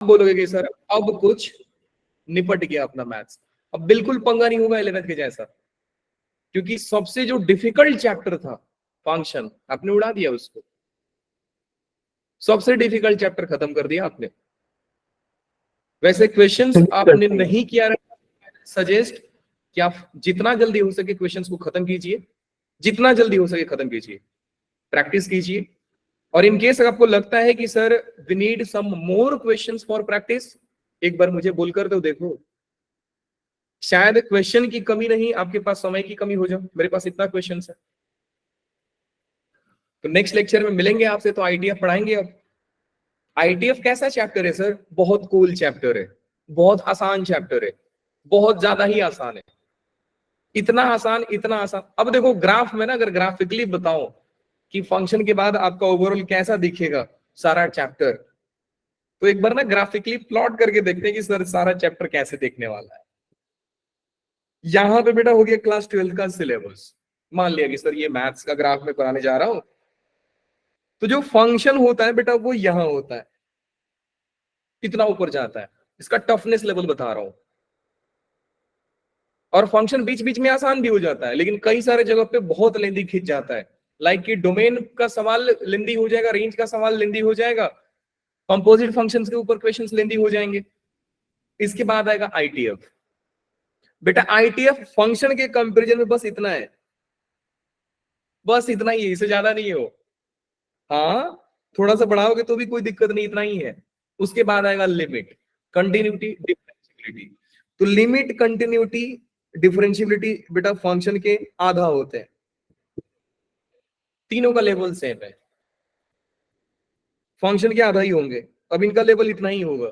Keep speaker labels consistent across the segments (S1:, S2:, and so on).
S1: बोलोगे कि सर अब कुछ निपट गया अपना मैथ्स, अब बिल्कुल पंगा नहीं होगा 11th के जैसा, क्योंकि सबसे जो डिफिकल्ट चैप्टर था फंक्शन, आपने उड़ा दिया उसको। सबसे डिफिकल्ट चैप्टर खत्म कर दिया आपने। वैसे क्वेश्चंस आपने नहीं किया, सजेस्ट कि आप जितना जल्दी हो सके क्वेश्चंस को खत्म कीजिए, जितना जल्दी हो सके खत्म कीजिए, प्रैक्टिस कीजिए। और इन केस आपको लगता है कि sir we need some more questions for practice, एक बार मुझे बोलकर दो, देखो शायद क्वेश्चन की कमी नहीं, आपके पास समय की कमी हो जाए। मेरे पास इतना क्वेश्चन है, तो नेक्स्ट लेक्चर में मिलेंगे आपसे तो आईटीएफ पढ़ाएंगे। अब आईटीएफ कैसा चैप्टर है सर? बहुत कूल चैप्टर है, बहुत आसान चैप्टर है, बहुत ज्यादा ही आसान है। इतना आसान, इतना आसान। अब देखो ग्राफ में ना, अगर ग्राफिकली बताओ कि फंक्शन के बाद आपका ओवरऑल कैसा दिखेगा सारा चैप्टर, तो एक बार ना ग्राफिकली प्लॉट करके देखते हैं कि सर सारा चैप्टर कैसे देखने वाला है। यहां पे बेटा हो गया क्लास 12 का सिलेबस। मान लिया कि सर ये मैथ्स का ग्राफ में कराने जा रहा हूं, तो जो फंक्शन होता है बेटा वो यहां होता है, कितना ऊपर जाता है, इसका टफनेस लेवल बता रहा हूं। और फंक्शन बीच बीच में आसान भी हो जाता है, लेकिन कई सारे जगह पे बहुत लेंदी खिंच जाता है। लाइक कि डोमेन का सवाल लेंदी हो जाएगा, रेंज का सवाल लेंदी हो जाएगा, कंपोजिट फंक्शंस के ऊपर क्वेश्चंस लेंदी हो जाएंगे। इसके बाद आएगा आईटीएफ। बेटा आईटीएफ फंक्शन के कंपैरिजन में बस इतना है, बस इतना ही है, इससे ज्यादा नहीं हो। हाँ, थोड़ा सा बढ़ाओगे तो भी कोई दिक्कत नहीं, इतना ही है। उसके बाद आएगा लिमिट, कंटिन्यूटी, डिफरेंशियबिलिटी। तो लिमिट, कंटिन्यूटी, डिफरेंशियबिलिटी बेटा फंक्शन के आधा होते हैं, तीनों का लेवल सेम है, फंक्शन के आधा ही होंगे। अब इनका लेवल इतना ही होगा।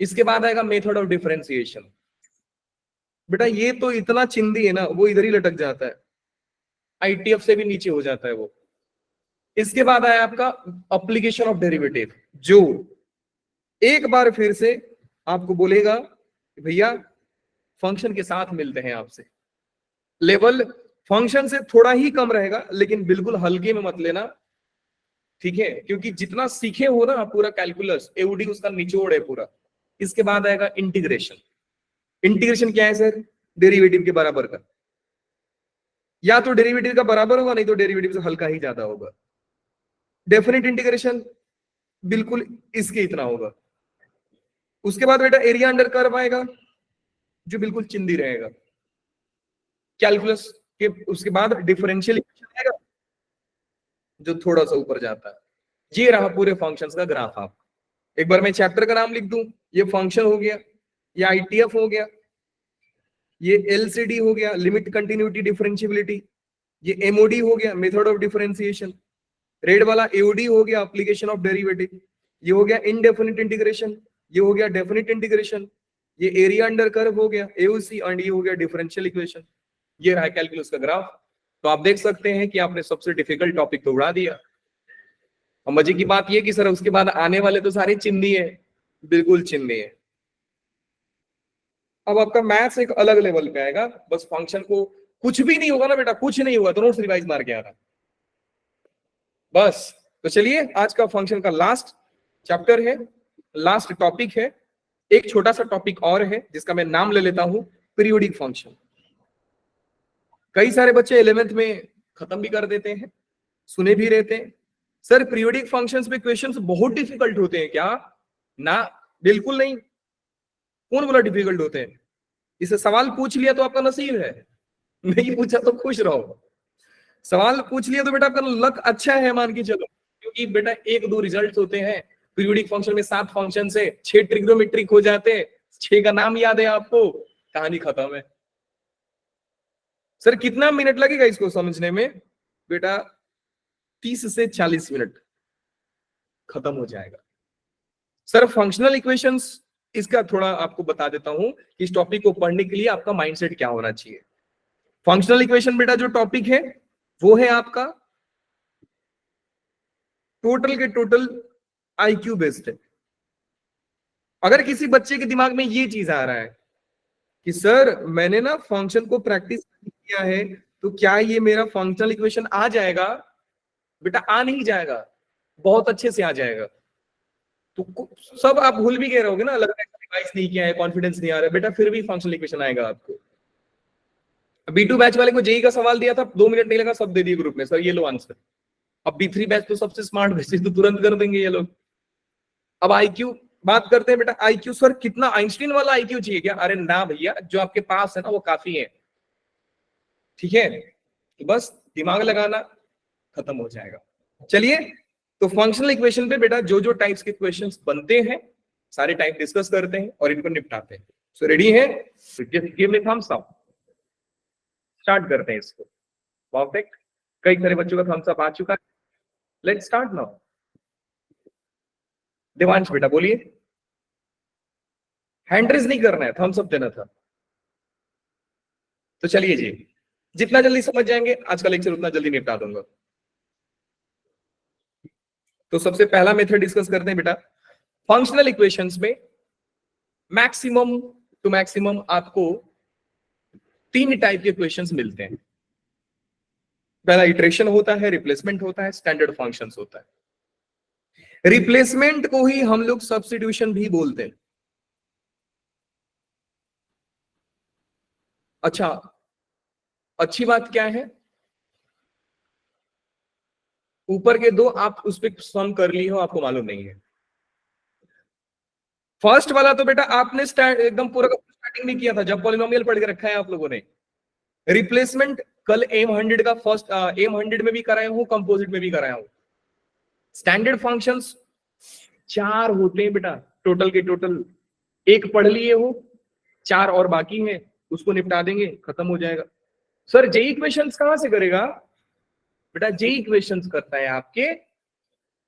S1: इसके बाद आएगा मेथड ऑफ डिफरेंशिएशन। बेटा ये तो इतना चिंदी है ना, वो इधर ही लटक जाता है, आईटीएफ से भी नीचे हो जाता है वो। इसके बाद आया आपका एप्लीकेशन ऑफ डेरिवेटिव, जो एक बार फिर से आपको बोलेगा भैया फंक्शन के साथ मिलते हैं आपसे। लेवल फंक्शन से थोड़ा ही कम रहेगा, लेकिन बिल्कुल हल्के में मत लेना, ठीक है? क्योंकि जितना सीखे हो ना पूरा कैलकुलस, एओडी उसका निचोड़ है पूरा। इसके बाद आएगा इंटीग्रेशन। इंटीग्रेशन क्या है सर? डेरिवेटिव के बराबर का, या तो डेरिवेटिव का बराबर होगा, नहीं तो डेरिवेटिव से हल्का ही ज्यादा होगा। डेफिनेट इंटीग्रेशन बिल्कुल इसके इतना होगा। उसके बाद बेटा एरिया अंडर कर्व आएगा, जो बिल्कुल चिंदी रहेगा कैलकुलस के। उसके बाद डिफरेंशियल इक्वेशन आएगा, जो थोड़ा सा ऊपर जाता है। ये रहा पूरे फंक्शंस का ग्राफ। आप एक बार मैं चैप्टर का नाम लिख दूं, ये फंक्शन हो गया, ये आईटीएफ हो गया, ये एलसीडी हो गया, लिमिट, कंटिन्यूटी, डिफरेंशियबिलिटी, ये एमओडी हो गया, मेथड ऑफ डिफरेंशिएशन, रेड वाला एओडी हो गया, एप्लीकेशन ऑफ डेरिवेटिव, ये हो गया इनडेफिनिट इंटीग्रेशन, ये हो गया डेफिनिट इंटीग्रेशन, ये एरिया अंडर कर्व हो गया एओसी, एंड ये हो गया डिफरेंशियल इक्वेशन। ये रहा कैलकुलस का ग्राफ। तो आप देख सकते हैं कि आपने सबसे डिफिकल्ट टॉपिक तो उड़ा दिया। और मजे की बात ये कि सर उसके बाद आने वाले तो सारे चिंदी है, बिल्कुल चिंदी है। अब आपका मैथ्स एक अलग लेवल पे आएगा। बस फंक्शन को कुछ भी नहीं होगा ना बेटा, कुछ नहीं होगा तो नोट्स रिवाइज मार के आना बस। तो चलिए आज का फंक्शन का लास्ट चैप्टर है, लास्ट टॉपिक है। एक छोटा सा टॉपिक और है जिसका मैं नाम ले लेता हूं पीरियोडिक फंक्शन। कई सारे बच्चे 11th में खत्म भी कर देते हैं, सुने भी रहते हैं सर पीरियोडिक फंक्शंस में क्वेश्चंस बहुत डिफिकल्ट होते हैं क्या? ना, बिल्कुल नहीं। कौन बोला डिफिकल्ट होते हैं? इसे सवाल पूछ लिया तो आपका नसीब है, नहीं पूछा तो खुश रहो। सवाल पूछ लिया तो बेटा आपका लक अच्छा है मान के चलो, क्योंकि बेटा एक दो रिजल्ट होते हैं पीरियोडिक फंक्शन में, 7 फंक्शन से 6 ट्रिग्नोमेट्रिक हो जाते हैं, 6 का नाम याद है आपको, कहानी खत्म है। सर कितना मिनट लगेगा इसको समझने में? बेटा 30 से 40 मिनट खत्म हो जाएगा। सर फंक्शनल इक्वेशंस, इसका थोड़ा आपको बता देता हूं कि इस टॉपिक को पढ़ने के लिए आपका माइंडसेट क्या होना चाहिए। फंक्शनल इक्वेशन बेटा जो टॉपिक है वो है आपका टोटल के टोटल आईक्यू बेस्ड है। अगर किसी बच्चे के दिमाग में ये चीज आ रहा है कि सर मैंने ना फंक्शन को प्रैक्टिस किया है, तो क्या ये मेरा फंक्शनल इक्वेशन आ जाएगा? बेटा आ नहीं जाएगा, बहुत अच्छे से आ जाएगा। तो सब आप भूल भी गए रहोगे ना, लग रहा है रिवाइज नहीं किया है, कॉन्फिडेंस नहीं आ रहा है, बेटा फिर भी फंक्शनल इक्वेशन आएगा आपको। B2 बैच वाले को जेई का सवाल दिया था, 2 मिनट नहीं लगा, सब दे दिए ग्रुप में, सर ये लो आंसर। अब B3 बैच तो सबसे स्मार्ट बैच है, तो तुरंत कर देंगे ये लोग। अब आईक्यू बात करते हैं बेटा, आईक्यू सर कितना आइंस्टीन वाला आईक्यू चाहिए क्या? अरे ना भैया, जो आपके पास है ना वो काफी है, ठीक है, तो बस दिमाग लगाना, खत्म हो जाएगा। चलिए, तो फंक्शनल इक्वेशन पे बेटा जो जो टाइप्स के क्वेश्चंस बनते हैं सारे टाइप डिस्कस करते हैं और इनको निपटाते हैं। सो रेडी है? Give me thumbs up, start करते हैं इसको। परफेक्ट, कई सारे बच्चों का थम्स अप आ चुका है। Let's start now. देवांश बेटा बोलिए। हैंड रेज नहीं करना है, थम्स अप देना था। तो चलिए जी, जितना जल्दी समझ जाएंगे आज का लेक्चर उतना जल्दी निपटा दूंगा। तो सबसे पहला मेथड डिस्कस करते हैं बेटा, फंक्शनल इक्वेशंस में मैक्सिमम टू मैक्सिमम आपको 3 टाइप के क्वेश्चंस मिलते हैं। पहला इटरेशन होता है, रिप्लेसमेंट होता है, स्टैंडर्ड फंक्शंस होता है। रिप्लेसमेंट को ही हम लोग सब्स्टिट्यूशन भी बोलते हैं। अच्छा, अच्छी बात क्या है, ऊपर के 2 आप उस पर सम कर ली हो, आपको मालूम नहीं है। फर्स्ट वाला तो बेटा आपने एकदम पूरा स्टार्टिंग में किया था जब पॉलिनोमियल पढ़ के रखा है आप लोगों ने। रिप्लेसमेंट कल एम 100 का फर्स्ट एम 100 में भी कराया हूं, कंपोजिट में भी कराया हूं। स्टैंडर्ड फंक्शंस 4 होते हैं बेटा, टोटल के टोटल 1 पढ़ लिए हो, 4 और बाकी है, उसको निपटा देंगे, खत्म हो जाएगा। सर जेई क्वेश्चंस कहां से करेगा? बेटा जेई क्वेश्चंस करता है आपके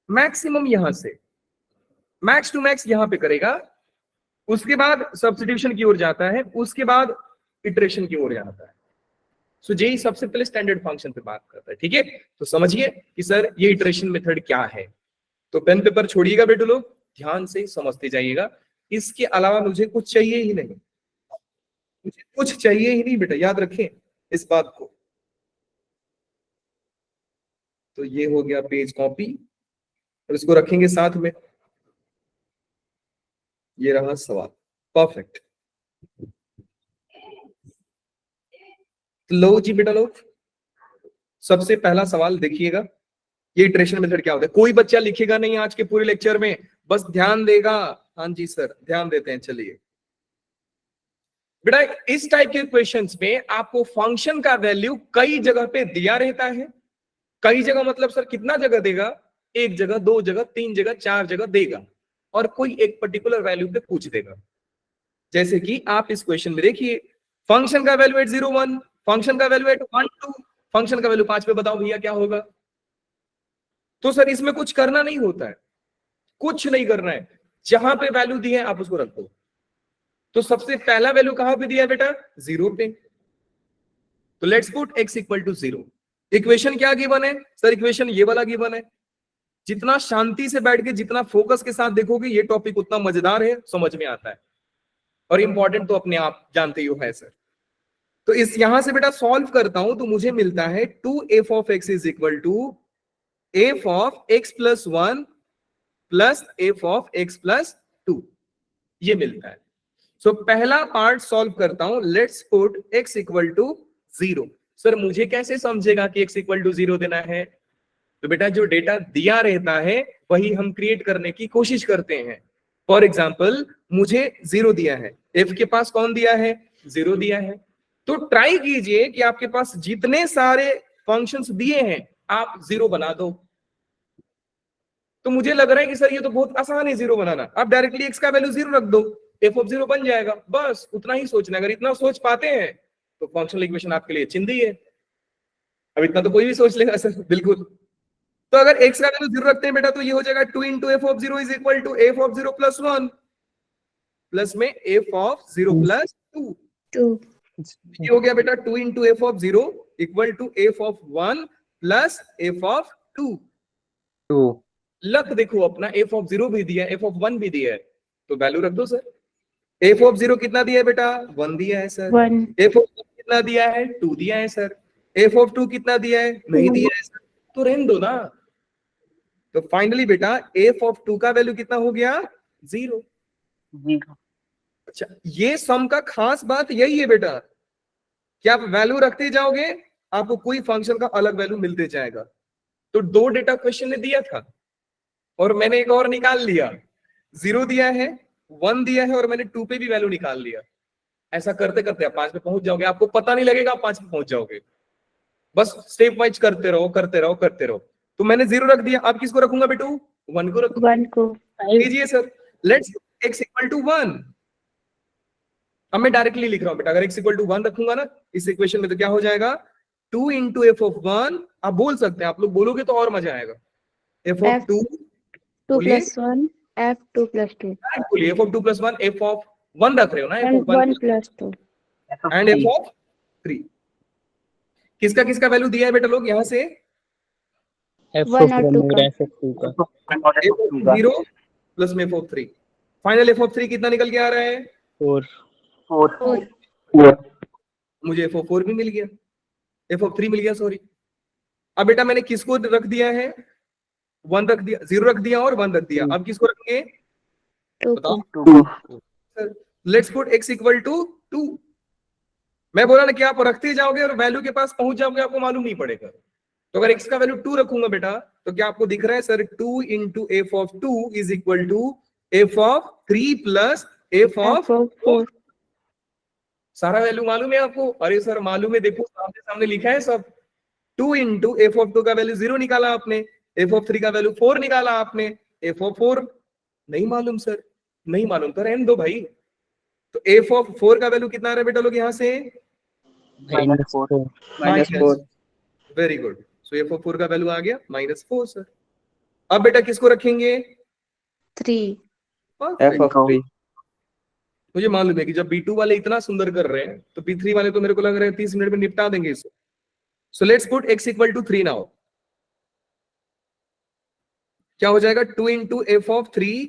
S1: मैक्सिमम यहां से, मैक्स टू मैक्स यहां पे करेगा, उसके बाद सब्स्टिट्यूशन की ओर जाता है, उसके बाद इटरेशन की ओर जाता है। सो जेई सबसे पहले स्टैंडर्ड फंक्शन पे बात करता है, ठीक है। तो समझिए कि सर ये इटरेशन मेथड क्या है। तो पेन पेपर छोड़िएगा बेटू लोग, ध्यान से समझते जाइएगा। इसके अलावा मुझे कुछ चाहिए ही नहीं, मुझे कुछ चाहिए ही नहीं बेटा, याद रखें इस बात को। तो ये हो गया पेज कॉपी, और इसको रखेंगे साथ में। ये रहा सवाल, परफेक्ट। तो लो जी बेटा लोग, सबसे पहला सवाल देखिएगा, ये इटरेशन मेथड क्या होता है। कोई बच्चा लिखेगा नहीं आज के पूरे लेक्चर में, बस ध्यान देगा। हाँ जी सर, ध्यान देते हैं। चलिए बेटा, इस टाइप के क्वेश्चंस में आपको फंक्शन का वैल्यू कई जगह पे दिया रहता है। कई जगह मतलब सर कितना जगह देगा? 1 जगह, 2 जगह, 3 जगह, 4 जगह देगा, और कोई एक पर्टिकुलर वैल्यू पे पूछ देगा। जैसे कि आप इस क्वेश्चन में देखिए, फंक्शन का वैल्यू एट 0 1, फंक्शन का वैल्यू एट 1 2, फंक्शन का वैल्यू 5 पे, बताओ भैया क्या होगा? तो सर इसमें कुछ करना नहीं होता है, कुछ नहीं करना है, जहां पे वैल्यू दी है आप उसको रख दो। तो सबसे पहला वैल्यू कहां पे दिया है बेटा? 0 पे। तो let's put x equal to 0। Equation क्या गिवन है सर? इक्वेशन ये वाला गिवन है। जितना शांति से बैठ के, जितना फोकस के साथ देखोगे ये टॉपिक, उतना मजेदार है, समझ में आता है, और इंपॉर्टेंट तो अपने आप जानते ही हो है सर। तो इस यहां से बेटा सॉल्व करता हूं तो मुझे मिलता है 2f of x is equal to f of x plus 1 plus f of x plus 2, ये मिलता है। सो पहला पार्ट सॉल्व करता हूं, let's put x equal to 0। Sir मुझे कैसे समझेगा कि x इक्वल टू 0 देना है? तो बेटा जो डेटा दिया रहता है वही हम क्रिएट करने की कोशिश करते हैं। फॉर एग्जाम्पल मुझे 0 दिया है, f के पास कौन दिया है? 0 दिया है। तो ट्राई कीजिए कि आपके पास जितने सारे फंक्शंस दिए हैं आप 0 बना दो। तो मुझे लग रहा है कि सर ये तो बहुत आसान है 0 बनाना, आप डायरेक्टली x का वैल्यू 0 रख दो, f ऑफ 0 बन जाएगा। बस उतना ही सोचना, अगर इतना सोच पाते हैं तो फंक्शनल इक्वेशन आपके लिए चिंदी है। अब इतना तो कोई भी सोच लेगा सर, बिल्कुल। तो अगर x का वैल्यू 0 रखते हैं बेटा तो ये हो जाएगा 2 into f of 0 is equal to f of 0 plus 1 plus में एफ ऑफ 0 प्लस 2। ये हो गया बेटा 2 into f of 0 equal to f of 1 plus f of 2। लक देखो अपना, एफ ऑफ 0 भी दिया है, एफ ऑफ 1 भी दिया है, तो वैल्यू रख दो सर। एफ ऑफ 0 कितना दिया है बेटा? 1 दिया है सर। एफ ऑफ 1 कितना दिया है? 2 दिया है सर। एफ ऑफ 2 कितना दिया है? नहीं दिया है सर। तो रहने दो ना, तो फाइनली बेटा एफ ऑफ 2 का वैल्यू कितना हो गया? 0। अच्छा, ये सम का खास बात यही है बेटा कि आप वैल्यू रखते जाओगे, आपको कोई फंक्शन का अलग वैल्यू मिलते जाएगा। तो 2 डेटा क्वेश्चन ने दिया था और मैंने एक और निकाल लिया, 0 दिया है, 1 दिया है, और मैंने 2 पे भी वैल्यू निकाल लिया। ऐसा करते करते आप 5 पे पहुंच जाओगे, आपको पता नहीं लगेगा आप 5 पे पहुंच जाओगे। बस स्टेप वाइज करते रहो करते रहो करते रहो। तो मैंने 0 रख दिया, अब किसको रखूंगा बेटू? 1 को रखूंगा।
S2: 1 को
S1: कीजिए sir, let's x equal to 1। अब मैं डायरेक्टली लिख रहा हूं बेटा, अगर x इक्वल टू 1 रखूंगा ना इस इक्वेशन में तो क्या हो जाएगा? 2 इंटू एफ ऑफ 1। आप बोल सकते हैं, आप लोग बोलोगे तो और मजा आएगा। F of 2
S2: 2 plus 1 f 2 plus 2
S1: बोलिए, F of 2 plus 1, F of 1 रख रहे हो ना, F of
S2: 1 plus 2
S1: and F of 3। किसका किसका वैल्यू दिया है बेटा लोग यहाँ से?
S2: f ऑफ 1 और 2 का
S1: एफ ऑफ 0 प्लस में f of 3। Final F of 3 कितना निकल के आ रहा है?
S2: 4
S1: मुझे एफ ऑफ 4 भी मिल गया, एफ ऑफ 3 मिल गया, सॉरी। अब बेटा मैंने किसको रख दिया है? 1 रख दिया, 0 रख दिया और 1 रख दिया। अब किसको रखेंगे?
S2: 2
S1: बताओ। Let's put x equal to 2। मैं बोला ना कि आप रखते जाओगे और वैल्यू के पास पहुंच जाओगे, आपको मालूम नहीं पड़ेगा। तो अगर x का वैल्यू 2 रखूंगा बेटा, तो क्या आपको दिख रहा है sir? 2 into f of 2 is equal to f of 3 plus f of 4। सारा वैल्यू मालूम है आपको? अरे सर मालूम है, देखो सामने सामने लिखा है सब। 2 इंटू एफ ऑफ 2 का वैल्यू 0 निकाला आपने, एफ ऑफ 3 का वैल्यू 4 निकाला आपने, एफ ऑफ 4 नहीं मालूम सर, नहीं मालूम तो रहने दो भाई। तो एफ ऑफ 4 का वैल्यू कितना आ रहा है बेटा लोग यहाँ से? -4। Very good. So f of 4 का वैल्यू आ गया -4 सर। अब बेटा किसको रखेंगे?
S2: 3
S3: f of 3।
S1: मुझे मालूम है कि जब B2 वाले इतना सुंदर कर रहे हैं तो B3 वाले तो मेरे को लग रहा है 30 मिनट में निपटा देंगे इसको। So let's put x equal to 3 now. क्या हो जाएगा? 2 into f of 3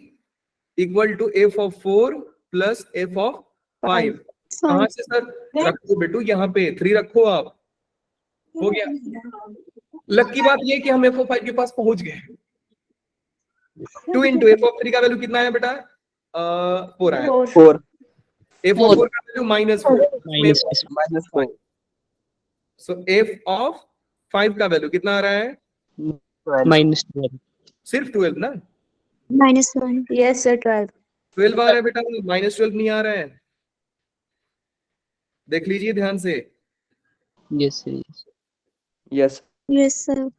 S1: equal to f of 4 plus f of 5। कहां से सर? रखो बेटू, यहाँ पे 3 रखो आप, हो गया। लकी बात ये कि हम एफ ऑफ 5 के पास पहुंच गए। 2 इंटू एफ ऑफ 3 का वैल्यू कितना है बेटा? 4 आया।
S3: 4
S1: एफ ऑफ 4 का वैल्यू -4। सो एफ ऑफ 5 का वैल्यू कितना आ रहा है?
S3: -12।
S1: सिर्फ 12 ना?
S2: -1 यस सर 12
S1: 12 आ रहा है बेटा, -12 नहीं आ रहा है। देख लीजिए ध्यान से।
S3: Yes
S2: yes sir.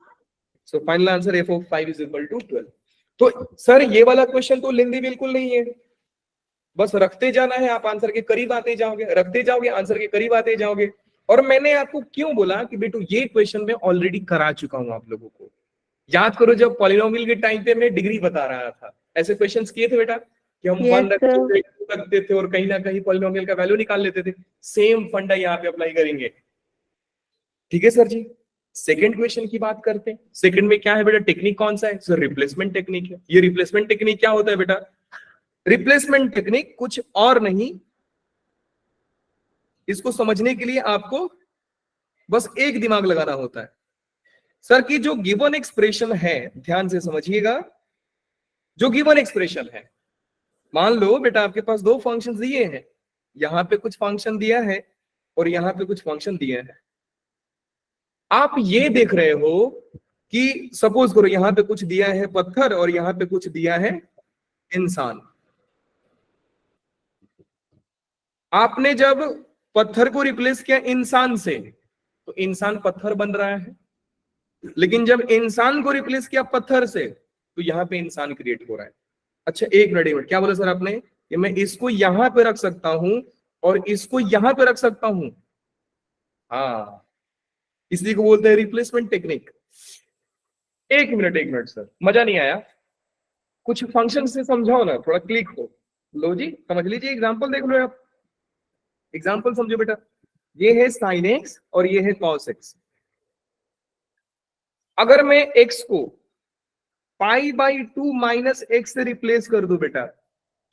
S1: So final answer f of 5 is equal to 12। तो सर ये वाला क्वेश्चन तो लेंदी बिल्कुल नहीं है, बस रखते जाना है, आप आंसर के करीब आते जाओगे, रखते जाओगे आंसर के करीब आते जाओगे। और मैंने आपको क्यों बोला कि बेटू ये क्वेश्चन मैं ऑलरेडी करा चुका हूं आप लोगों को। याद करो जब पॉलिनोमियल के टाइम पे मैं डिग्री बता रहा था, ऐसे क्वेश्चंस किए थे बेटा कि हम 1 रखते थे और कहीं ना कहीं पॉलिनोमियल का वैल्यू निकाल लेते थे। सेम फंडा यहाँ पे अप्लाई करेंगे। ठीक है सर जी। सेकंड क्वेश्चन की बात करते हैं। सेकंड में क्या है बेटा? टेक्निक कौन सा है सर? रिप्लेसमेंट टेक्निक है। ये रिप्लेसमेंट टेक्निक क्या होता है बेटा? रिप्लेसमेंट टेक्निक कुछ और नहीं, इसको समझने के लिए आपको बस एक दिमाग लगाना होता है सर कि जो गिवन एक्सप्रेशन है, ध्यान से समझिएगा, जो गिवन एक्सप्रेशन है, मान लो बेटा आपके पास 2 फंक्शन दिए हैं, यहां पे कुछ फंक्शन दिया है और यहां पे कुछ फंक्शन दिया है। आप ये देख रहे हो कि सपोज करो यहां पे कुछ दिया है पत्थर और यहां पे कुछ दिया है इंसान। आपने जब पत्थर को रिप्लेस किया इंसान से तो इंसान पत्थर बन रहा है, लेकिन जब इंसान को रिप्लेस किया पत्थर से तो यहां पे इंसान क्रिएट हो रहा है। अच्छा एक मिनट, क्या बोला सर आपने? कि मैं इसको यहां पे रख सकता हूं और इसको यहां पे रख सकता हूं। हाँ, इसी को बोलते हैं रिप्लेसमेंट टेक्निक। एक मिनट सर, मजा नहीं आया, कुछ फंक्शन से समझाओ ना, थोड़ा क्लिक हो। लो जी समझ लीजिए, एग्जांपल देख लो आप, एग्जांपल समझो बेटा। ये है sin x और ये है cos x। अगर मैं x को π/2 माइनस x से रिप्लेस कर दूं बेटा,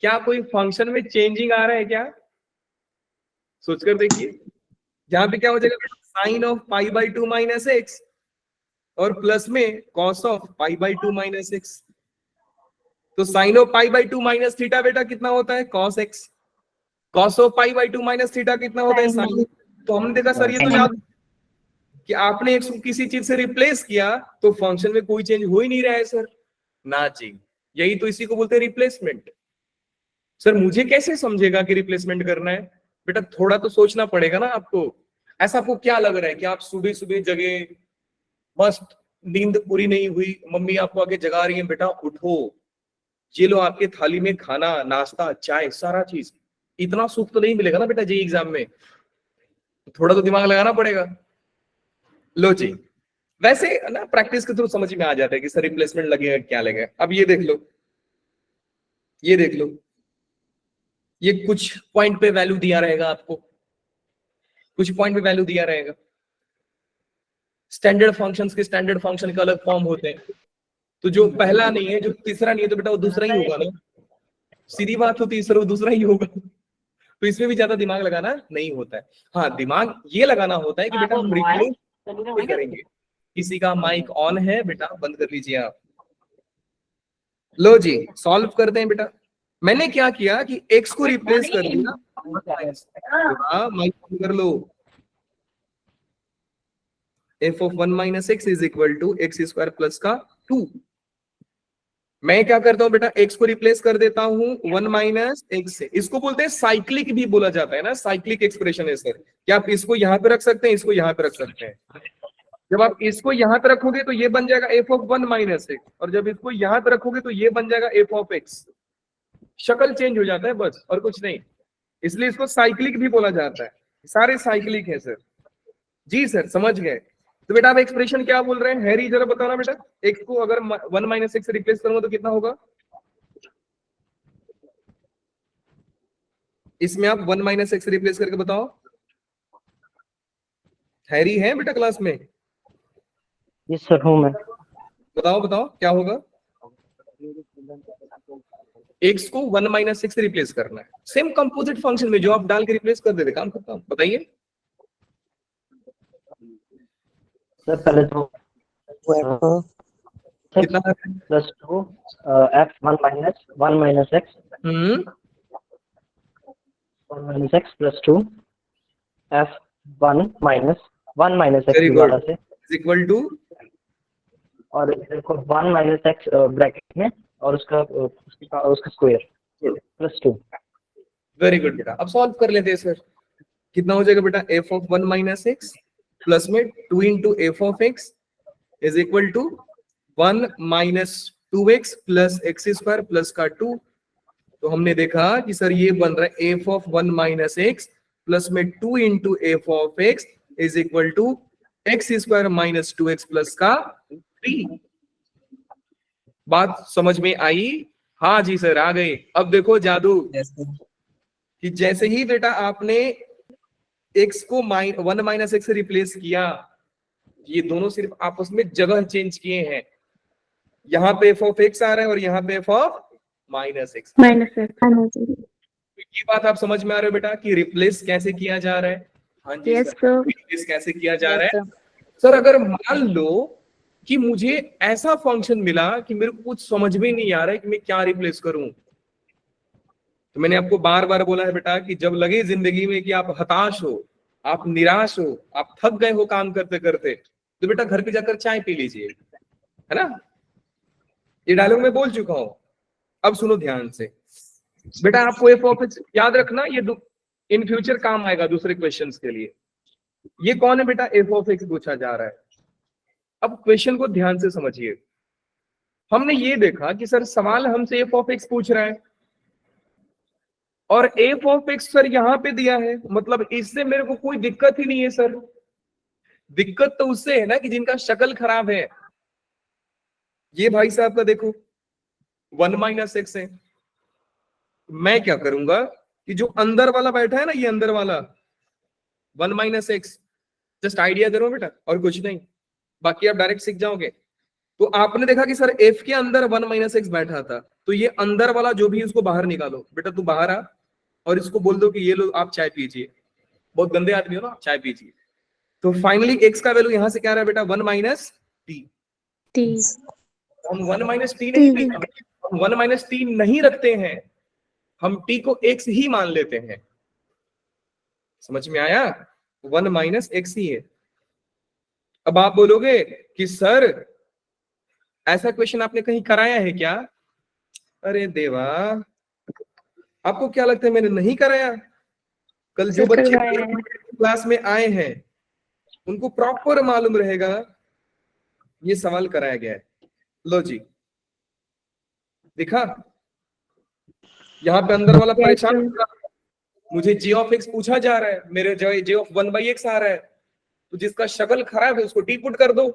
S1: क्या कोई फंक्शन में चेंजिंग आ रहा है क्या? सोचकर देखिए, यहां पे क्या हो जाएगा? साइन ऑफ π/2 माइनस x और प्लस में cos of pi by 2 minus x. तो sine of pi by 2 minus theta बेटा कितना होता है cos x। cos of pi by 2 minus theta कितना होता है साइन। तो हमने देखा सर ये तो याद कि आपने एक किसी चीज से रिप्लेस किया तो फंक्शन में कोई चेंज हो ही नहीं रहा है सर, ना जी। यही तो इसी को बोलते हैं रिप्लेसमेंट। सर मुझे कैसे समझेगा कि रिप्लेसमेंट करना है? बेटा थोड़ा तो सोचना पड़ेगा ना आपको। ऐसा आपको क्या लग रहा है कि आप सुबह सुबह जगे, मस्त नींद पूरी नहीं हुई, मम्मी आपको आके जगा रही है, बेटा उठो, ये लो आपके थाली में खाना, नाश्ता, चाय, सारा चीज। इतना सुख तो नहीं मिलेगा ना बेटा जी एग्जाम में, थोड़ा तो दिमाग लगाना पड़ेगा। लो जी, वैसे ना प्रैक्टिस के थ्रू समझ में आ जाता है कि सर रिप्लेसमेंट लगेगा क्या लगेगा। अब ये देख लो, ये देख लो, ये कुछ पॉइंट पे वैल्यू दिया रहेगा आपको, कुछ पॉइंट पे वैल्यू दिया रहेगा। स्टैंडर्ड फंक्शंस के स्टैंडर्ड फंक्शन का अलग फॉर्म होते हैं। तो जो पहला नहीं है, जो तीसरा नहीं है, तो बेटा वो दूसरा ही होगा ना, सीधी बात होती है सर, वो दूसरा ही होगा। तो इसमें भी ज्यादा दिमाग लगाना नहीं होता है। हाँ दिमाग ये लगाना होता है कि बेटा हम रिप्लेस करेंगे। किसी का माइक ऑन है बेटा, बंद कर लीजिए आप। लो जी सॉल्व करते हैं बेटा। मैंने क्या किया कि x को रिप्लेस कर दिया, माइक ऑन कर लो। f of 1 minus x is equal to x square plus का 2। मैं क्या करता हूं बेटा, x को रिप्लेस कर देता हूं 1 माइनस एक्स से। इसको बोलते हैं साइक्लिक भी बोला जाता है ना, साइक्लिक एक्सप्रेशन है सर। क्या आप इसको यहां पे रख सकते हैं, इसको यहां पे रख सकते हैं। जब आप इसको यहां पे रखोगे तो ये बन जाएगा f ऑफ 1 माइनस एक्स, और जब इसको यहां पे रखोगे तो ये बन जाएगा f ऑफ x। शक्ल चेंज हो जाता है बस, और कुछ नहीं। इसलिए इसको साइक्लिक भी बोला जाता है। सारे साइक्लिक है सर। जी सर समझ गए। तो बेटा आप एक्सप्रेशन क्या बोल रहे हैं, हैरी जरा बताओ ना बेटा। x को अगर 1 माइनस एक्स से रिप्लेस करूंगा तो कितना होगा? इसमें आप 1 माइनस एक्स रिप्लेस करके बताओ। हैरी है बेटा क्लास में?
S3: यस सर हूँ मैं।
S1: बताओ बताओ क्या होगा। x को 1 माइनस एक्स से रिप्लेस करना है, सेम कंपोजिट फंक्शन में जो आप डाल के रिप्लेस कर देते, काम खत्म। बताइए
S3: सर पहले तो
S1: कितना है?
S3: Plus 2 f 1 minus x 1 minus x plus 2 f 1 minus x
S1: very
S3: दोबारा
S1: गुड
S3: से
S1: इज इक्वल टू,
S3: और देखो 1 माइनस एक्स ब्रैकेट में और उसका स्क्वायर प्लस 2।
S1: वेरी गुड बेटा। अब सॉल्व कर लेते हैं सर। कितना हो जाएगा बेटा, f of 1 minus x plus में 2 into f of x is equal to 1 minus 2x प्लस एक्स स्क्वायर प्लस का 2। तो हमने देखा कि सर ये बन रहा है f of 1 minus x plus में 2 into f of x is equal to x square minus 2x plus का 3। बात समझ में आई? हाँ जी सर आ गई। अब देखो जादू कि जैसे ही बेटा आपने x को 1 माइनस एक्स से रिप्लेस किया, ये दोनों सिर्फ आपस में जगह चेंज किए हैं। यहाँ पे f ऑफ x आ रहा है और यहाँ पे f ऑफ माइनस एक्स। ये बात आप समझ में आ रहे हो बेटा कि रिप्लेस कैसे किया जा रहा है? हाँ जी
S2: Yes,
S1: सर,
S2: sir.
S1: रिप्लेस कैसे किया जा रहा है सर। अगर मान लो कि मुझे ऐसा फंक्शन मिला कि मेरे को कुछ समझ में नहीं आ रहा है कि मैं क्या रिप्लेस करूं, तो मैंने आपको बार बार बोला है बेटा कि जब लगे जिंदगी में कि आप हताश हो, आप निराश हो, आप थक गए हो काम करते करते, तो बेटा घर पे जाकर चाय पी लीजिए, है ना। ये डायलॉग मैं बोल चुका हूं। अब सुनो ध्यान से बेटा, आपको एफ ऑफ एक्स याद रखना, ये इन फ्यूचर काम आएगा दूसरे क्वेश्चंस के लिए। ये कौन है बेटा, एफ ऑफ एक्स पूछा जा रहा है। अब क्वेश्चन को ध्यान से समझिए। हमने ये देखा कि सर सवाल हमसे एफ ऑफ एक्स पूछ रहा है और एफ ऑफ एक्स सर यहां पे दिया है, मतलब इससे मेरे को कोई दिक्कत ही नहीं है सर। दिक्कत तो उससे है ना कि जिनका शक्ल खराब है। ये भाई साहब का देखो 1 माइनस एक्स है। मैं क्या करूंगा कि जो अंदर वाला बैठा है ना, ये अंदर वाला 1 माइनस एक्स, जस्ट आइडिया दे रहा हूं बेटा और कुछ नहीं, बाकी आप डायरेक्ट सीख जाओगे। तो आपने देखा कि सर एफ के अंदर 1 माइनस एक्स बैठा था, तो ये अंदर वाला जो भी उसको बाहर निकालो। बेटा तू बाहर आ और इसको बोल दो कि ये लो आप चाय पीजिए। बहुत गंदे आदमी हो ना, चाय पीजिए। तो फाइनली एक्स का वैल्यू यहां से क्या रहा है बेटा, 1 माइनस टी।
S2: T.
S1: हम 1 माइनस टी नहीं, हम 1 माइनस टी नहीं रखते हैं, हम टी को एक्स ही मान लेते हैं। समझ में आया? 1 माइनस एक्स ही है। अब आप बोलोगे कि सर ऐसा क्वेश्चन आपने कहीं कराया है क्या? अरे देवा, आपको क्या लगता है मैंने नहीं कराया? कल जो बच्चे क्लास में आए हैं उनको प्रॉपर मालूम रहेगा ये सवाल कराया गया है। लो जी, दिखा? यहाँ पे अंदर वाला परेशान हो रहा है, मुझे जी ऑफ एक्स पूछा जा रहा है, मेरे जे ऑफ 1/x आ रहा है, तो जिसका शक्ल खराब है उसको टी पुट कर दो।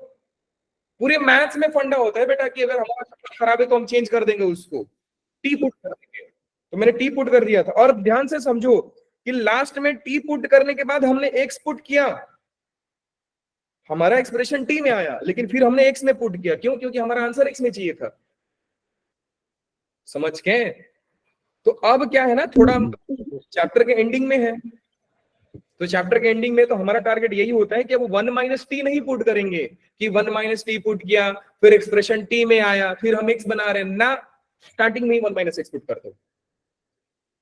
S1: पूरे मैथ्स में फंडा होता है बेटा कि अगर हमारा शक्ल खराब है तो हम चेंज कर देंगे, उसको टी पुट कर देंगे। तो मैंने टी पुट कर दिया था, और ध्यान से समझो कि लास्ट में टी पुट करने के बाद हमने एक्स पुट किया, हमारा एक्सप्रेशन टी में आया, लेकिन फिर हमने एक्स में पुट किया। क्यों? क्योंकि हमारा आंसर एक्स में चाहिए था। समझ गए? तो अब क्या है ना, थोड़ा चैप्टर के एंडिंग में है, तो चैप्टर के एंडिंग में तो हमारा टारगेट यही होता है कि अब 1 माइनस टी नहीं पुट करेंगे कि 1 माइनस टी पुट किया फिर एक्सप्रेशन टी में आया फिर हम एक्स बना रहे हैं ना, स्टार्टिंग में ही 1 माइनस एक्स पुट कर दो।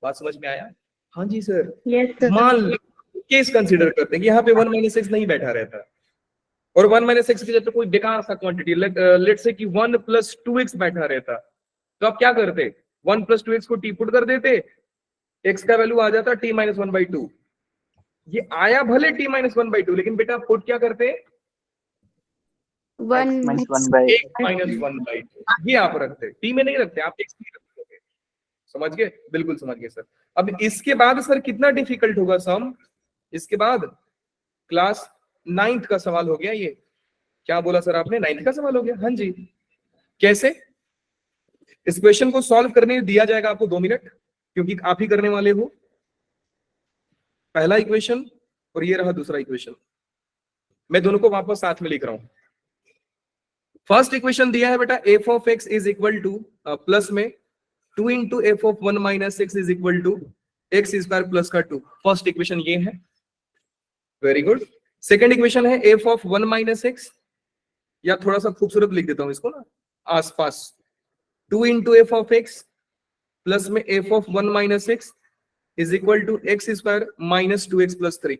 S1: बात समझ में आया? हाँ जी सर।
S2: Yes,
S1: मान लो केस कंसीडर करते हैं कि यहाँ पे 1 माइनस एक्स नहीं बैठा रहता, और 1 माइनस एक्स की जगह कोई बेकार सा क्वांटिटी लेट से कि 1 प्लस 2x बैठा रहता, तो आप क्या करते? 1 प्लस 2x को टी पुट कर देते, x का वैल्यू आ जाता t माइनस 1/2। ये आया भले t माइनस 1/2, लेकिन बेटा आप पुट क्या करते?
S2: 1
S3: minus 1/2.
S1: x माइनस 1/2 ये आप रखते, t में नहीं रखते, आप x में रखते। समझ गए? बिल्कुल समझ गए सर। अब इसके बाद सर कितना डिफिकल्ट होगा सम? इसके बाद क्लास 9th का सवाल हो गया ये। क्या बोला सर आपने? 9th का सवाल हो गया। हाँ जी। कैसे? इस क्वेश्चन को सॉल्व करने दिया जाएगा आपको 2 मिनट, क्योंकि आप ही करने वाले हो। पहला इक्वेशन और ये रहा दूसरा इक्वेशन, मैं दोनों को वापस साथ में लिख रहा हूं। फर्स्ट इक्वेशन दिया है बेटा f of x is equal to plus में 2 into f of 1 minus x is equal to x square plus का 2। फर्स्ट इक्वेशन ये है। Very good. सेकेंड इक्वेशन है f ऑफ 1 माइनस एक्स, या थोड़ा सा खूबसूरत लिख देता हूं इसको ना आसपास, 2 into f of x plus में f of 1 minus x is equal to x square minus 2x plus 3।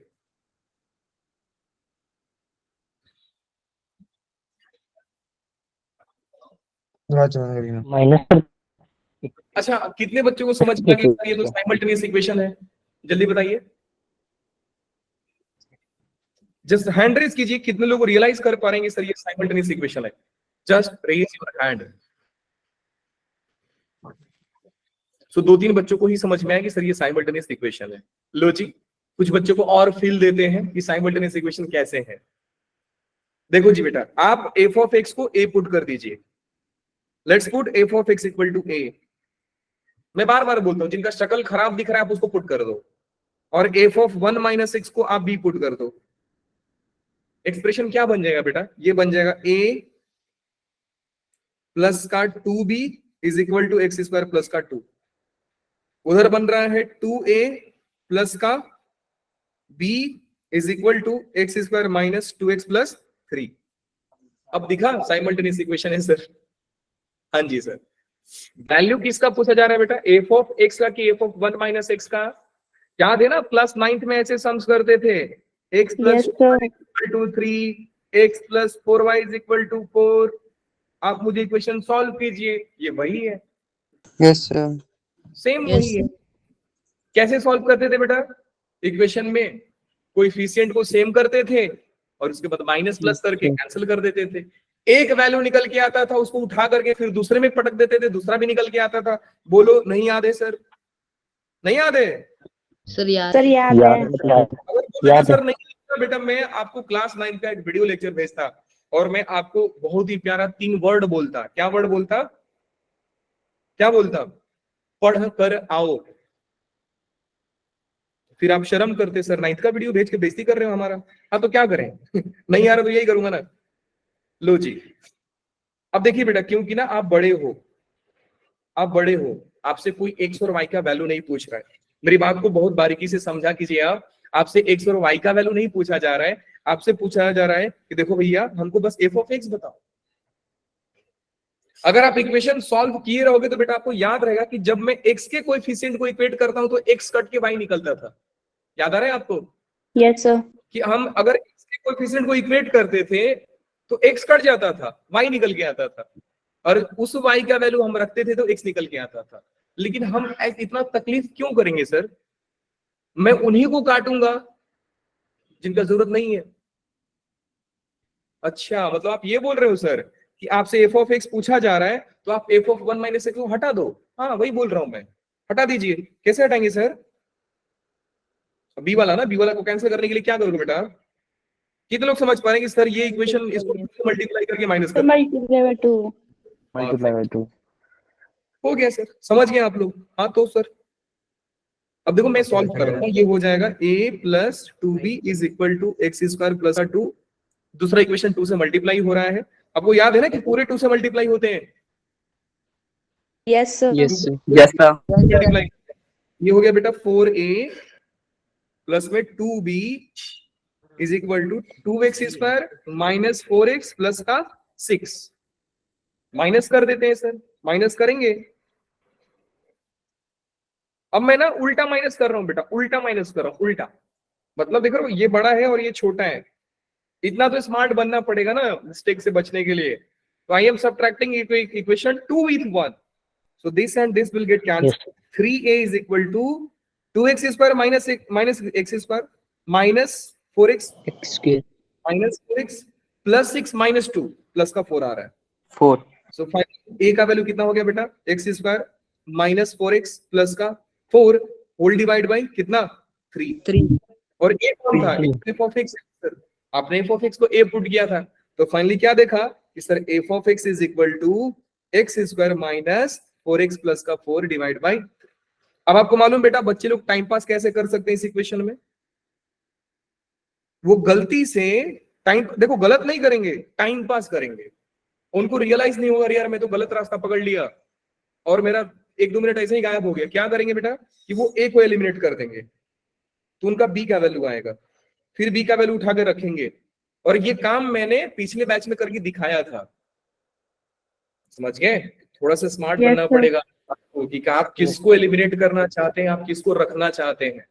S3: Minus.
S1: अच्छा, कितने बच्चों को समझ में आ गया ये तो साइमल्टेनियस इक्वेशन है? जल्दी बताइए, जस्ट हैंड रेज कीजिए, कितने लोग रियलाइज कर पाएंगे सर ये साइमल्टेनियस इक्वेशन है? Just raise your hand. So 2-3 बच्चों को ही समझ में आया कि सर ये साइमल्टेनियस इक्वेशन है। लो जी, कुछ बच्चों को और फील देते हैं कि साइमल्टेनियस इक्वेशन कैसे है। देखो जी बेटा, आप एफ ऑफ एक्स को ए पुट कर दीजिए। Let's put f of x equal to A. मैं बार बार बोलता हूं, जिनका शक्ल खराब दिख रहा है आप उसको पुट कर दो, और एफ ऑफ 1 माइनस एक्स को आप बी पुट कर दो। एक्सप्रेशन क्या बन जाएगा बेटा? ये बन जाएगा a प्लस का 2b is equal to x square plus का 2। उधर बन रहा है 2a प्लस का b is equal to x square minus 2x plus 3। अब दिखा साइमल्टेनियस इक्वेशन है सर? हाँ जी सर। वैल्यू किसका पूछा जा रहा है बेटा? एफ ऑफ एक्स का कि एफ ऑफ 1 माइनस एक्स का? याद है ना, क्लास 9th में ऐसे सम्स करते थे, x plus 3, x plus 4y is equal to 4। आप मुझे इक्वेशन सॉल्व कीजिए, ये वही है।
S4: Yes sir.
S1: सेम वही है। कैसे सॉल्व करते थे बेटा? इक्वेशन में कोएफिशिएंट को सेम करते थे और उसके बाद माइनस प्लस करके कैंसिल कर देते थे। एक वैल्यू निकल के आता था, उसको उठा करके फिर दूसरे में पटक देते थे, दूसरा भी निकल के आता था। बोलो, नहीं याद है सर? नहीं याद है
S2: सर? याद है
S1: सर? नहीं बेटा, मैं आपको क्लास 9 का एक वीडियो लेक्चर भेजता और मैं आपको बहुत ही प्यारा 3 वर्ड बोलता। क्या वर्ड बोलता? क्या बोलता? पढ़ कर आओ। फिर आप शर्म करते, सर 9th का वीडियो भेज के बेइज्जती कर रहे हो हमारा। हाँ तो क्या करें? नहीं आ रहा तो यही करूंगा ना। लो जी, अब देखिए बेटा, क्योंकि ना आप बड़े हो, आप बड़े हो, आपसे कोई एक्स और वाई का वैल्यू नहीं पूछ रहा है। मेरी बात को बहुत बारीकी से समझा कीजिए। आप आपसे एक्स और वाई का वैल्यू नहीं पूछा जा रहा है, आपसे पूछा जा रहा है कि देखो भैया हमको बस एफ ऑफ एक्स बताओ। अगर आप इक्वेशन सॉल्व किए रहोगे तो बेटा आपको याद रहेगा कि जब मैं एक्स के कोएफिशिएंट को इक्वेट करता हूं तो एक्स कट के वाई निकलता था। याद आ रहा है आपको?
S2: Yes sir.
S1: कि हम अगर एक्स के कोएफिशिएंट को इक्वेट करते थे तो एक्स कट जाता था, वाई निकल के आता था, और उस वाई का वैल्यू हम रखते थे तो एक्स निकल के आता था। लेकिन हम इतना तकलीफ क्यों करेंगे सर? मैं उन्हीं को काटूंगा जिनका जरूरत नहीं है। अच्छा, मतलब आप ये बोल रहे हो सर कि आपसे एफ ऑफ एक्स पूछा जा रहा है तो आप एफ ऑफ 1 माइनस एक्स को हटा दो। हाँ वही बोल रहा हूं मैं, हटा दीजिए। कैसे हटाएंगे सर? बी वाला ना, बी वाला को कैंसिल करने के लिए क्या करोगे बेटा? कितने लोग समझ पा रहे हैं कि सर ये इक्वेशन इसको मल्टीप्लाई करके माइनस कर
S2: मल्टीप्लाई बाय 2।
S3: मल्टीप्लाई बाय 2
S1: हो गया सर, समझ गए आप लोग? हाँ तो सर अब देखो मैं सॉल्व कर रहा हूँ, ये हो जाएगा a plus 2b is equal to x square plus 2। दूसरा इक्वेशन 2 से मल्टीप्लाई हो रहा है। आपको याद है ना कि पूरे 2 से मल्टीप्लाई होते हैं?
S2: Yes sir.
S3: Yes sir
S1: multiply, ये हो गया बेटा 4a प्लस में 2b is equal to 2x square minus 4x plus का 6। माइनस कर देते हैं सर, माइनस करेंगे। अब मैं ना उल्टा माइनस कर रहा हूं बेटा, उल्टा माइनस कर रहा हूं, उल्टा। मतलब देख रहे हो, ये बड़ा है और ये छोटा है। इतना तो स्मार्ट बनना पड़ेगा ना मिस्टेक से बचने के लिए। तो I am subtracting equation 2 with 1, so this and this will get cancelled. 3a is equal to 2x square minus x square minus 4x
S3: x square
S1: minus 4x plus 6 minus 2 plus का 4 आ रहा है
S3: 4
S1: so finally a का value कितना हो गया बेटा? x square minus 4x plus का 4 whole divide by कितना? 3। और a कौन था? f of x। आपने f ऑफ x को a पुट किया था तो फाइनली क्या देखा कि sir f of x is equal to x square minus 4x plus का 4 डिवाइड बाई। अब आपको मालूम बेटा बच्चे लोग टाइम पास कैसे कर सकते हैं इस इक्वेशन में? वो गलती से टाइम, देखो गलत नहीं करेंगे, टाइम पास करेंगे। उनको रियलाइज नहीं होगा यार मैं तो गलत रास्ता पकड़ लिया और मेरा 1-2 मिनट ऐसे ही गायब हो गया। क्या करेंगे बेटा कि वो a को एलिमिनेट कर देंगे तो उनका b का वैल्यू आएगा, फिर b का वैल्यू उठा के रखेंगे। और ये काम मैंने पिछले बैच में करके दिखाया था, समझ गए? थोड़ा सा स्मार्ट
S2: Yes,
S1: बनना
S2: sir.
S1: पड़ेगा आपको कि आप किसको एलिमिनेट करना चाहते हैं, आप किसको रखना चाहते हैं,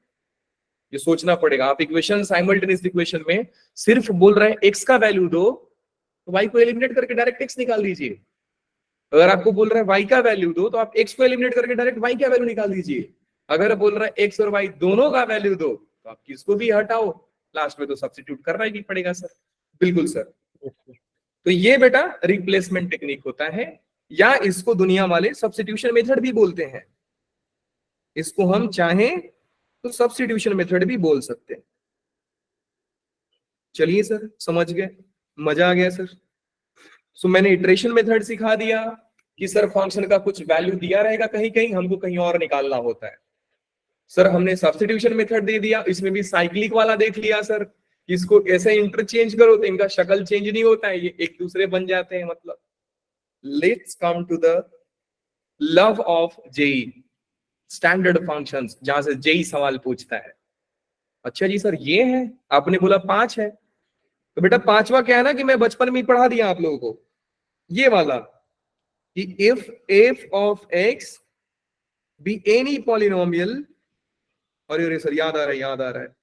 S1: ये सोचना पड़ेगा। आप इक्वेशन साइमल्टेनियस इक्वेशन में सिर्फ बोल रहे हैं x का वैल्यू दो तो y को एलिमिनेट करके डायरेक्ट x निकाल दीजिए। अगर आपको बोल रहा है y का वैल्यू दो तो आप x को एलिमिनेट करके डायरेक्ट y का वैल्यू निकाल दीजिए। अगर बोल रहा है x और y दोनों का वैल्यू दो तो आप किसको भी हटाओ, लास्ट में तो सब्स्टिट्यूट करना ही पड़ेगा सर। बिल्कुल सर। तो ये बेटा रिप्लेसमेंट टेक्निक होता है, या इसको दुनिया वाले सब्स्टिट्यूशन मेथड भी बोलते हैं। इसको हम चाहें तो सब्स्टिट्यूशन मेथड भी बोल सकते हैं। चलिए सर समझ गए, मजा आ गया सर। सो मैंने इटरेशन मेथड सिखा दिया कि सर फंक्शन का कुछ वैल्यू दिया रहेगा कहीं कहीं, हमको कहीं और निकालना होता है। सर हमने सब्स्टिट्यूशन मेथड दे दिया, इसमें भी साइक्लिक वाला देख लिया सर, इसको ऐसे इंटरचेंज करो तो इनका शक्ल चेंज नहीं होता है, ये एक दूसरे बन जाते हैं। मतलब let's come to the love of JEE, standard functions, जहां से जेई सवाल पूछता है। अच्छा जी सर ये है, आपने बोला 5 है, तो बेटा 5वां क्या है ना कि मैं बचपन में ही पढ़ा दिया आप लोगों को, ये वाला कि if f of x be any polynomial, और ये सर याद आ रहा है, याद आ रहा है,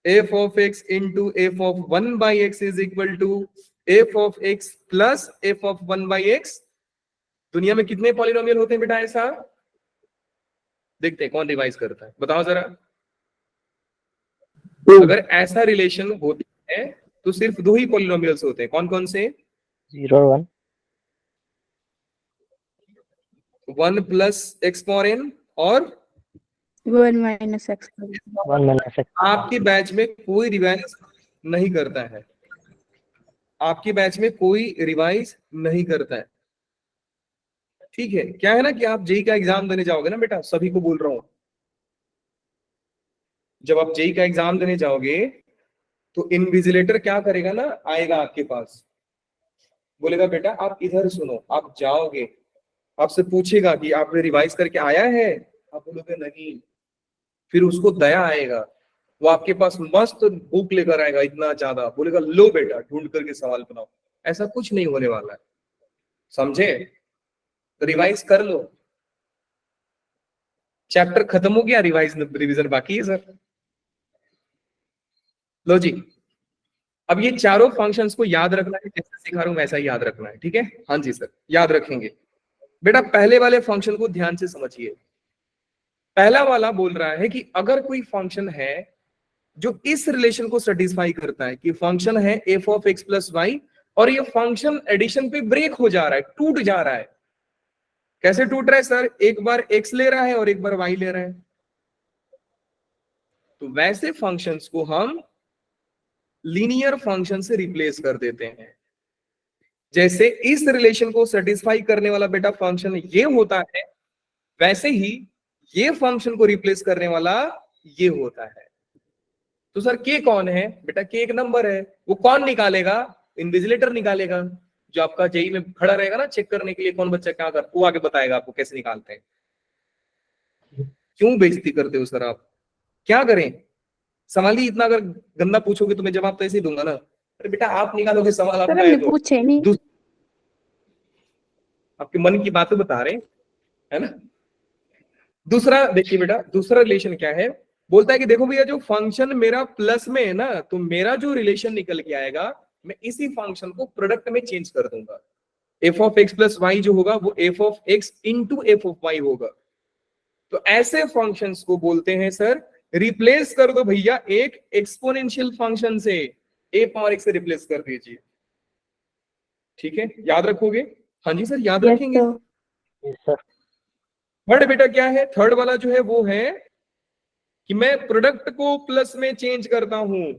S1: f of x into f of 1 by x is equal to f of x plus f of 1 by x। दुनिया में कितने पॉलिनोमियल होते हैं बेटा ऐसा? देखते हैं कौन रिवाइज करता है, बताओ जरा। अगर ऐसा रिलेशन होता है तो सिर्फ 2 ही पॉलिनोमियल्स होते हैं, कौन कौन से?
S3: 0 और 1
S1: 1 प्लस एक्स पावर n और
S2: 1 minus x.
S3: 1 minus x.
S1: आपके बैच में कोई रिवाइज नहीं करता है, आपके बैच में कोई रिवाइज नहीं करता है, ठीक है? क्या है ना कि आप जेई का एग्जाम देने जाओगे ना बेटा, सभी को बोल रहा हूं, जब आप जेई का एग्जाम देने जाओगे तो इनविजिलेटर क्या करेगा ना, आएगा आपके पास, बोलेगा बेटा आप इधर सुनो। आप जाओगे, आपसे पूछेगा कि आपने रिवाइज करके आया है, आप बोलोगे नहीं, फिर उसको दया आएगा वो आपके पास मस्त बुक लेकर आएगा, इतना ज्यादा बोलेगा लो बेटा ढूंढ करके सवाल बनाओ। ऐसा कुछ नहीं होने वाला है, समझे? तो रिवाइज कर लो, चैप्टर खत्म हो गया, रिवीजन बाकी है सर। लो जी, अब ये चारों फंक्शंस को याद रखना है, जैसे सिखा रहा हूं वैसा ही याद रखना है, ठीक है? हाँ जी सर, याद रखेंगे। बेटा पहले वाले फंक्शन को ध्यान से समझिए। पहला वाला बोल रहा है कि अगर कोई फंक्शन है जो इस रिलेशन को सेटिस्फाई करता है कि फंक्शन है f of x plus y, और ये फंक्शन एडिशन पे ब्रेक हो जा रहा है, टूट जा रहा है। कैसे टूट रहा है सर? एक बार एक्स ले रहा है और एक बार वाई ले रहा है। तो वैसे फंक्शंस को हम लीनियर फंक्शन से रिप्लेस कर देते हैं। जैसे इस रिलेशन को सेटिस्फाई करने वाला बेटा फंक्शन ये होता है, वैसे ही ये फंक्शन को रिप्लेस करने वाला ये होता है। तो सर के कौन है? बेटा के एक नंबर है, वो कौन निकालेगा? इन्विजिलेटर निकालेगा, जो आपका जेई में खड़ा रहेगा ना चेक करने के लिए कौन बच्चा क्या कर, वो आगे बताएगा आपको कैसे निकालते हैं। क्यों बेइज्जती करते हो सर आप? क्या करें? सवाल ही इतना अगर गंदा पूछोगे तो मैं जवाब तो ऐसे ही दूंगा ना। अरे बेटा आप निकालोगे सवाल,
S2: सर
S1: आपका
S2: हमने
S1: है तो
S2: पूछे नहीं।
S1: आपके मन की बातें बता रहे हैं, है ना? दूसरा देखिए बेटा, दूसरा रिलेशन क्या है? बोलता है कि देखो भैया जो फंक्शन मेरा प्लस में है ना, तो मेरा जो रिलेशन निकल के आएगा मैं इसी फंक्शन को प्रोडक्ट में चेंज कर दूंगा। F of x plus y जो होगा वो f of x into f of y होगा। तो ऐसे फंक्शंस को बोलते हैं सर, रिप्लेस कर दो भैया एक एक्सपोनेंशियल फंक्शन से, ए पावर एक्स से रिप्लेस कर दीजिए। ठीक है, याद रखोगे? हाँ जी सर, याद
S2: यस
S1: रखेंगे।
S2: सर।
S3: Yes, sir.
S1: थर्ड बेटा क्या है? थर्ड वाला जो है वो है कि मैं प्रोडक्ट को प्लस में चेंज करता हूं।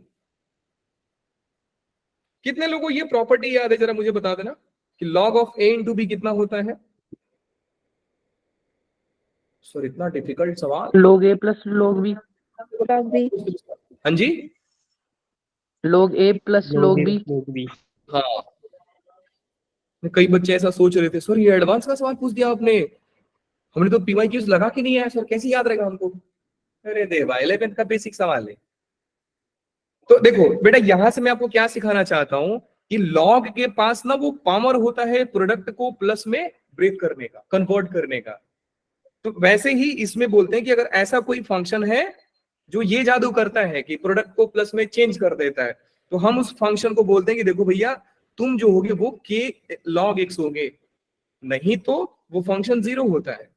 S1: कितने लोगों को ये प्रॉपर्टी याद है? जरा मुझे बता देना कि log of a into b कितना होता है? सर इतना डिफिकल्ट सवाल।
S4: log a plus log b,
S2: log भी।
S1: हाँ जी,
S4: log a plus log b,
S3: Log B.
S1: हाँ। कई बच्चे ऐसा सोच रहे थे सर ये एडवांस का सवाल पूछ दिया आपने, हमने तो पीवाईक्यूज लगा के नहीं आया सर, कैसे याद रहेगा हमको? अरे दे भाई, 11th का बेसिक सवाल है। तो देखो बेटा यहां से मैं आपको क्या सिखाना चाहता हूं कि लॉग के पास ना वो पावर होता है प्रोडक्ट को प्लस में ब्रेक करने का, कन्वर्ट करने का। तो वैसे ही इसमें बोलते हैं कि अगर ऐसा कोई फंक्शन है जो ये जादू करता है कि प्रोडक्ट को प्लस में चेंज कर देता है, तो हम उस फंक्शन को बोलते हैं कि देखो भैया तुम जो होगे वो के लॉग एक्स होगे, नहीं तो वो फंक्शन जीरो होता है।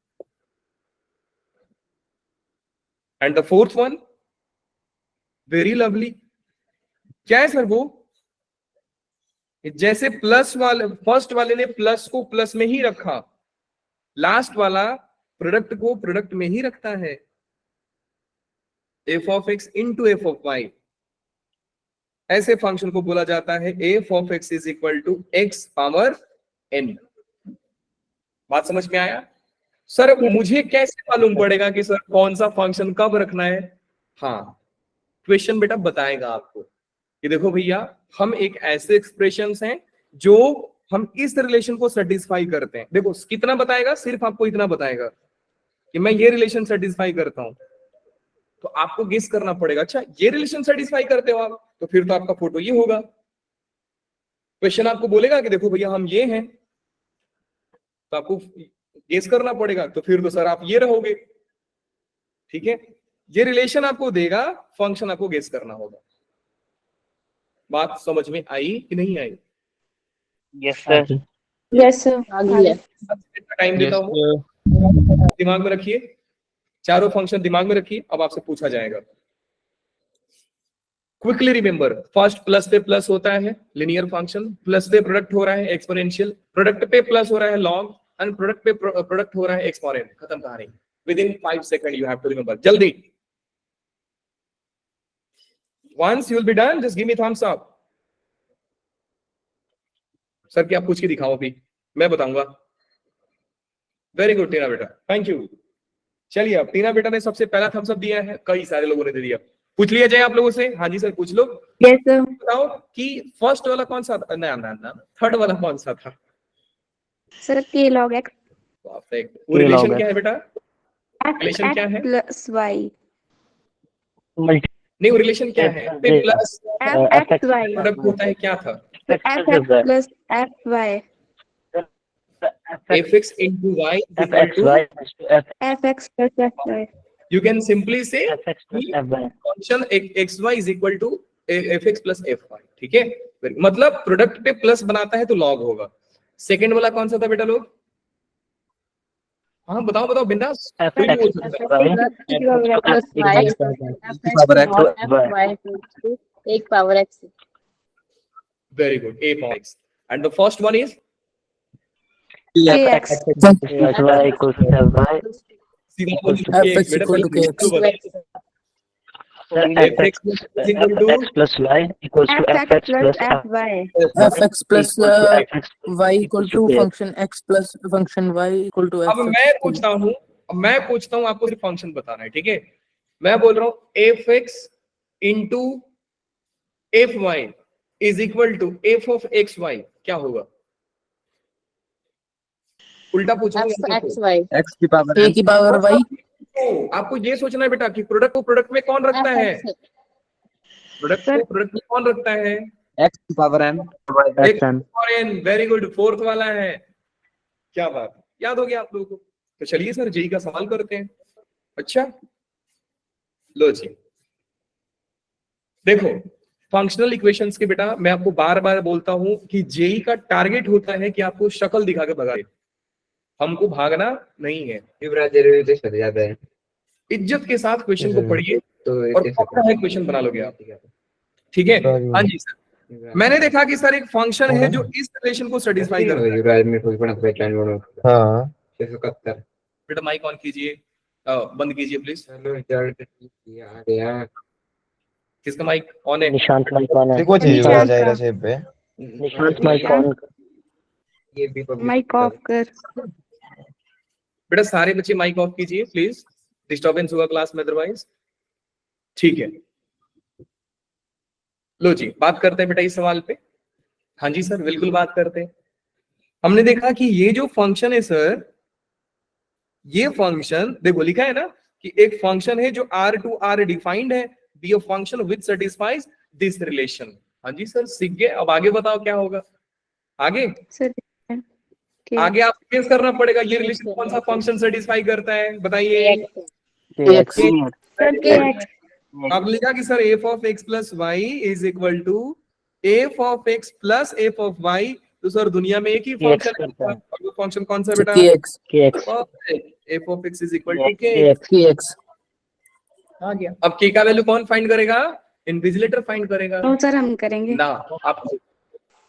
S1: And the fourth one, very lovely, क्या है सर? वो जैसे प्लस वाले, फर्स्ट वाले ने प्लस को प्लस में ही रखा, लास्ट वाला प्रोडक्ट को प्रोडक्ट में ही रखता है। F of x into f of y, ऐसे फंक्शन को बोला जाता है f of x is equal to x power n. बात समझ में आया? सर मुझे कैसे मालूम पड़ेगा कि सर कौन सा फंक्शन कब रखना है? हाँ, क्वेश्चन बेटा बताएगा आपको कि देखो भैया हम एक ऐसे एक्सप्रेशंस हैं जो हम इस रिलेशन को सेटिस्फाई करते हैं। देखो कितना बताएगा? सिर्फ आपको इतना बताएगा कि मैं ये रिलेशन सेटिस्फाई करता हूं, तो आपको गेस करना पड़ेगा अच्छा ये रिलेशन सेटिस्फाई करते हो आप, तो फिर तो आपका फोटो ये होगा। क्वेश्चन आपको बोलेगा कि देखो भैया हम ये हैं, तो आपको गेस करना पड़ेगा, तो फिर तो सर आप ये रहोगे। ठीक है, ये रिलेशन आपको देगा, फंक्शन आपको गेस करना होगा। बात समझ में आई कि नहीं आई?
S3: Yes, sir.
S2: Yes sir. आगे।
S1: टाइम देता
S4: yes
S1: हूं, दिमाग में रखिए, चारों फंक्शन दिमाग में रखिए, अब आपसे पूछा जाएगा। क्विकली रिमेंबर, फर्स्ट प्लस पे प्लस होता है लिनियर फंक्शन, प्लस पे प्रोडक्ट हो रहा है एक्सपोनेंशियल, प्रोडक्ट पे प्लस हो रहा है लॉग, एंड प्रोडक्ट पे प्रोडक्ट हो रहा है एक्सपोनेंट। खत्म कहानी। Within 5 second you have to remember, जल्दी। Once you will be done just give me thumbs up. Sir क्या पूछ के दिखाओ अभी, मैं बताऊंगा। वेरी गुड टीना बेटा, थैंक यू। चलिए अब टीना बेटा ने सबसे पहला थम्स अप दिया है, कई सारे लोगों ने दे दिया। पूछ लिया जाए आप लोगों से? हाँ जी सर पूछ लो।
S2: Yes sir.
S1: बताओ कि फर्स्ट वाला कौन सा था? ना थर्ड वाला कौन सा था?
S2: सर के लॉग एक्स।
S1: परफेक्ट। वो रिलेशन क्या है बेटा?
S2: एक्स
S1: रिलेशन क्या है?
S2: Plus y.
S3: Multi.
S1: नहीं रिलेशन क्या है, पे प्लस
S2: FXY
S1: प्रोडक्ट होता है, क्या था,
S2: तो FX plus FY
S1: fx into y is equal
S3: FXY
S1: to,
S2: FX plus FY
S1: you can simply say
S3: FX plus FY.
S1: Function xy is equal to fx plus fy, ठीक है। मतलब product पे plus बनाता है तो लॉग होगा। Second वाला कौन सा था बेटा लोग, हाँ बताओ बताओ बिंदास, कोई भी बोल सकता है।
S4: plus y एक power x
S1: very good, a power x, and the first one is
S2: KX
S3: FY equals to FY
S1: सीधा
S3: equals
S1: बोलिए
S3: to
S1: kx, बेटा
S5: equal to
S1: पहले
S5: kx.
S1: तो बताओ।
S3: Sir,
S1: fx is equal to
S3: FX plus Y equals to
S2: FX
S3: FX
S2: plus
S3: plus
S2: FY
S5: fx plus
S3: equals to FX.
S5: y equal to function x plus function y equal to
S1: अब
S5: fx.
S1: मैं पूछता हूँ आपको सिर्फ function बताना है, ठीक है। मैं बोल रहा हूँ f x into f y is equal to f of x y, क्या होगा, उल्टा पूछूंगा
S4: x y
S5: x की पावर a की पावर y
S1: आपको ये सोचना है बेटा कि प्रोडक्ट को प्रोडक्ट में कौन रखता है, प्रोडक्ट को प्रोडक्ट में कौन रखता है,
S5: x की पावर m
S3: FN.
S1: और एन, वेरी गुड, फोर्थ वाला है, क्या बात, याद हो गया आप लोगों को। तो चलिए सर जेई का सवाल करते हैं। अच्छा लो जी, देखो फंक्शनल इक्वेशंस के बेटा मैं आपको बार बार बोलता हूं कि जेई का टारगेट होता है कि आपको शक्ल दिखा के भगाए, हमको भागना नहीं है। इज्जत के साथ क्वेश्चन को पढ़िए और पक्का है क्वेश्चन बना लोगे आप, ठीक है। हाँ जी सर, मैंने देखा कि सर एक फंक्शन है जो इस रिलेशन को सेटिस्फाई करता है। बेटा माइक ऑन कीजिए, बंद कीजिए प्लीज, किसका माइक ऑन है,
S3: निशांत माइक ऑन है।
S2: निशांत का
S3: Nishant mic on.
S2: Mic off कर
S1: बेटा सारे बच्चे माइक ऑफ कीजिए प्लीज, डिस्टर्बेंस होगा क्लास में अदरवाइज, ठीक है। लो जी बात करते हैं बेटा इस सवाल पे। हाँ जी सर बिल्कुल बात करते हैं। हमने देखा कि ये जो फंक्शन है सर, ये फंक्शन देखो लिखा है ना कि एक फंक्शन है जो R टू R डिफाइंड है, be a function which satisfies this relation. हाँ जी सर सीख गए, अब आगे बताओ क्या होगा, आगे
S2: सर
S1: आगे आप गेस करना पड़ेगा ये रिलेशन कौन सा फंक्शन सेटिस्फाई करता है, बताइए।
S5: KX.
S2: सर KX
S1: अब लिखा कि sir f of x plus y is equal to f of x plus f of y, तो सर दुनिया में एक ही फंक्शन
S3: करता है।
S1: और वो फंक्शन कौन सा बेटा,
S5: KX.
S1: F of x is equal to k.
S5: KX.
S1: आ गया, अब के का वैल्यू कौन फाइंड करेगा, इन्विजिलेटर फाइंड करेगा
S2: तो सर हम करेंगे
S1: ना, आप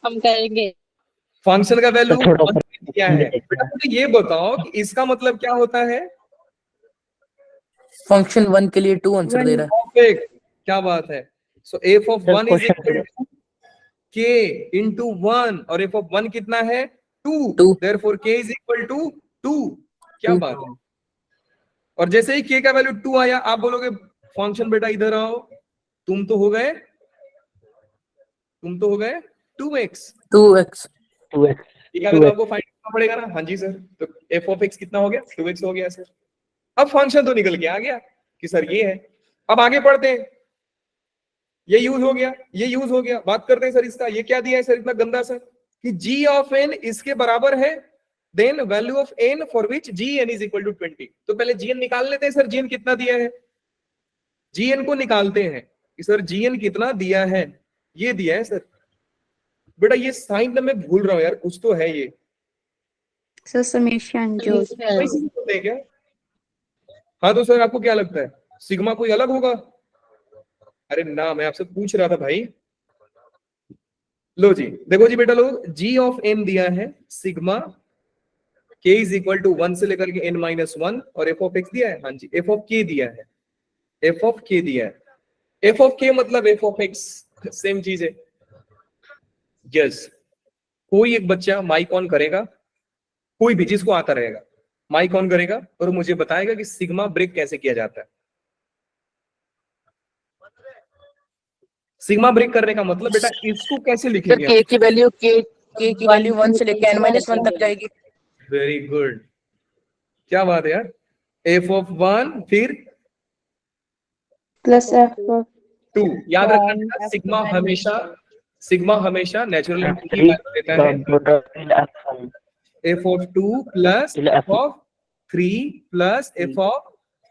S4: हम करेंगे।
S1: फंक्शन का वैल्यू
S3: तो थोड़ा
S1: क्या है बेटा, मुझे ये बताओ कि इसका मतलब क्या होता है,
S5: फंक्शन 1 के लिए 2 आंसर दे रहा है।
S1: परफेक्ट, क्या बात है। So f of
S3: sir,
S1: 1 is
S3: question
S1: equal to k into 1 और f of 1 कितना है 2,
S5: Two.
S1: therefore k is equal to 2, क्या
S5: Two.
S1: बात है। और जैसे ही k का वैल्यू 2 आया आप बोलोगे फंक्शन बेटा इधर आओ, तुम तो हो गए 2x,
S5: 2x.
S3: 2x।
S1: k का वैल्यू आपको फाइंड करना पड़ेगा ना। हाँ जी सर, तो f of x कितना हो गया 2x हो गया सर। अब फंक्शन तो निकल के आ गया कि सर ये है। अब आगे बढ़ते हैं, ये यूज हो गया, बात करते हैं सर इसका, ये क्या दिया है सर इतना गंदा सर कि g ऑफ n इसके बराबर है, then value of n for which gn is equal to 20। तो पहले gn निकाल लेते हैं सर, gn कितना दिया है, gn को निकालते हैं कि सर gn कितना दिया है, ये दिया है सर। बेटा ये साइन ना मैं भूल रहा हूँ यार, कुछ तो है ये,
S2: सर समेशन जो
S1: होते हैं क्या। हाँ तो सर आपको क्या लगता है सिग्मा कोई अलग होगा, अरे ना मैं आपसे पूछ रहा था भाई। लो जी देखो जी बेटा लोग, g ऑफ n दिया है sigma k is equal to 1 से लेकर के n माइनस 1 और f ऑफ x दिया है, हाँ जी f ऑफ k दिया है, f ऑफ k दिया है, f ऑफ k मतलब f ऑफ x सेम चीज है। यस, कोई एक बच्चा माइक ऑन करेगा, कोई भी जिसको आता रहेगा माइक ऑन करेगा और मुझे बताएगा कि सिग्मा ब्रेक कैसे किया जाता है। सिग्मा ब्रेक करने का मतलब बेटा इसको कैसे
S5: सर
S1: लिखेंगे,
S5: k की वैल्यू 1 से लेकर n-1 तक जाएगी।
S1: वेरी गुड, क्या बात है यार, f ऑफ 1 फिर
S2: प्लस f
S1: 2 याद रखना, सिग्मा हमेशा नेचुरल नंबर की
S3: F3
S1: वैल्यू देता
S3: the
S1: है।
S3: product till F1
S1: f of 2 plus
S3: till
S1: f of 3 plus f of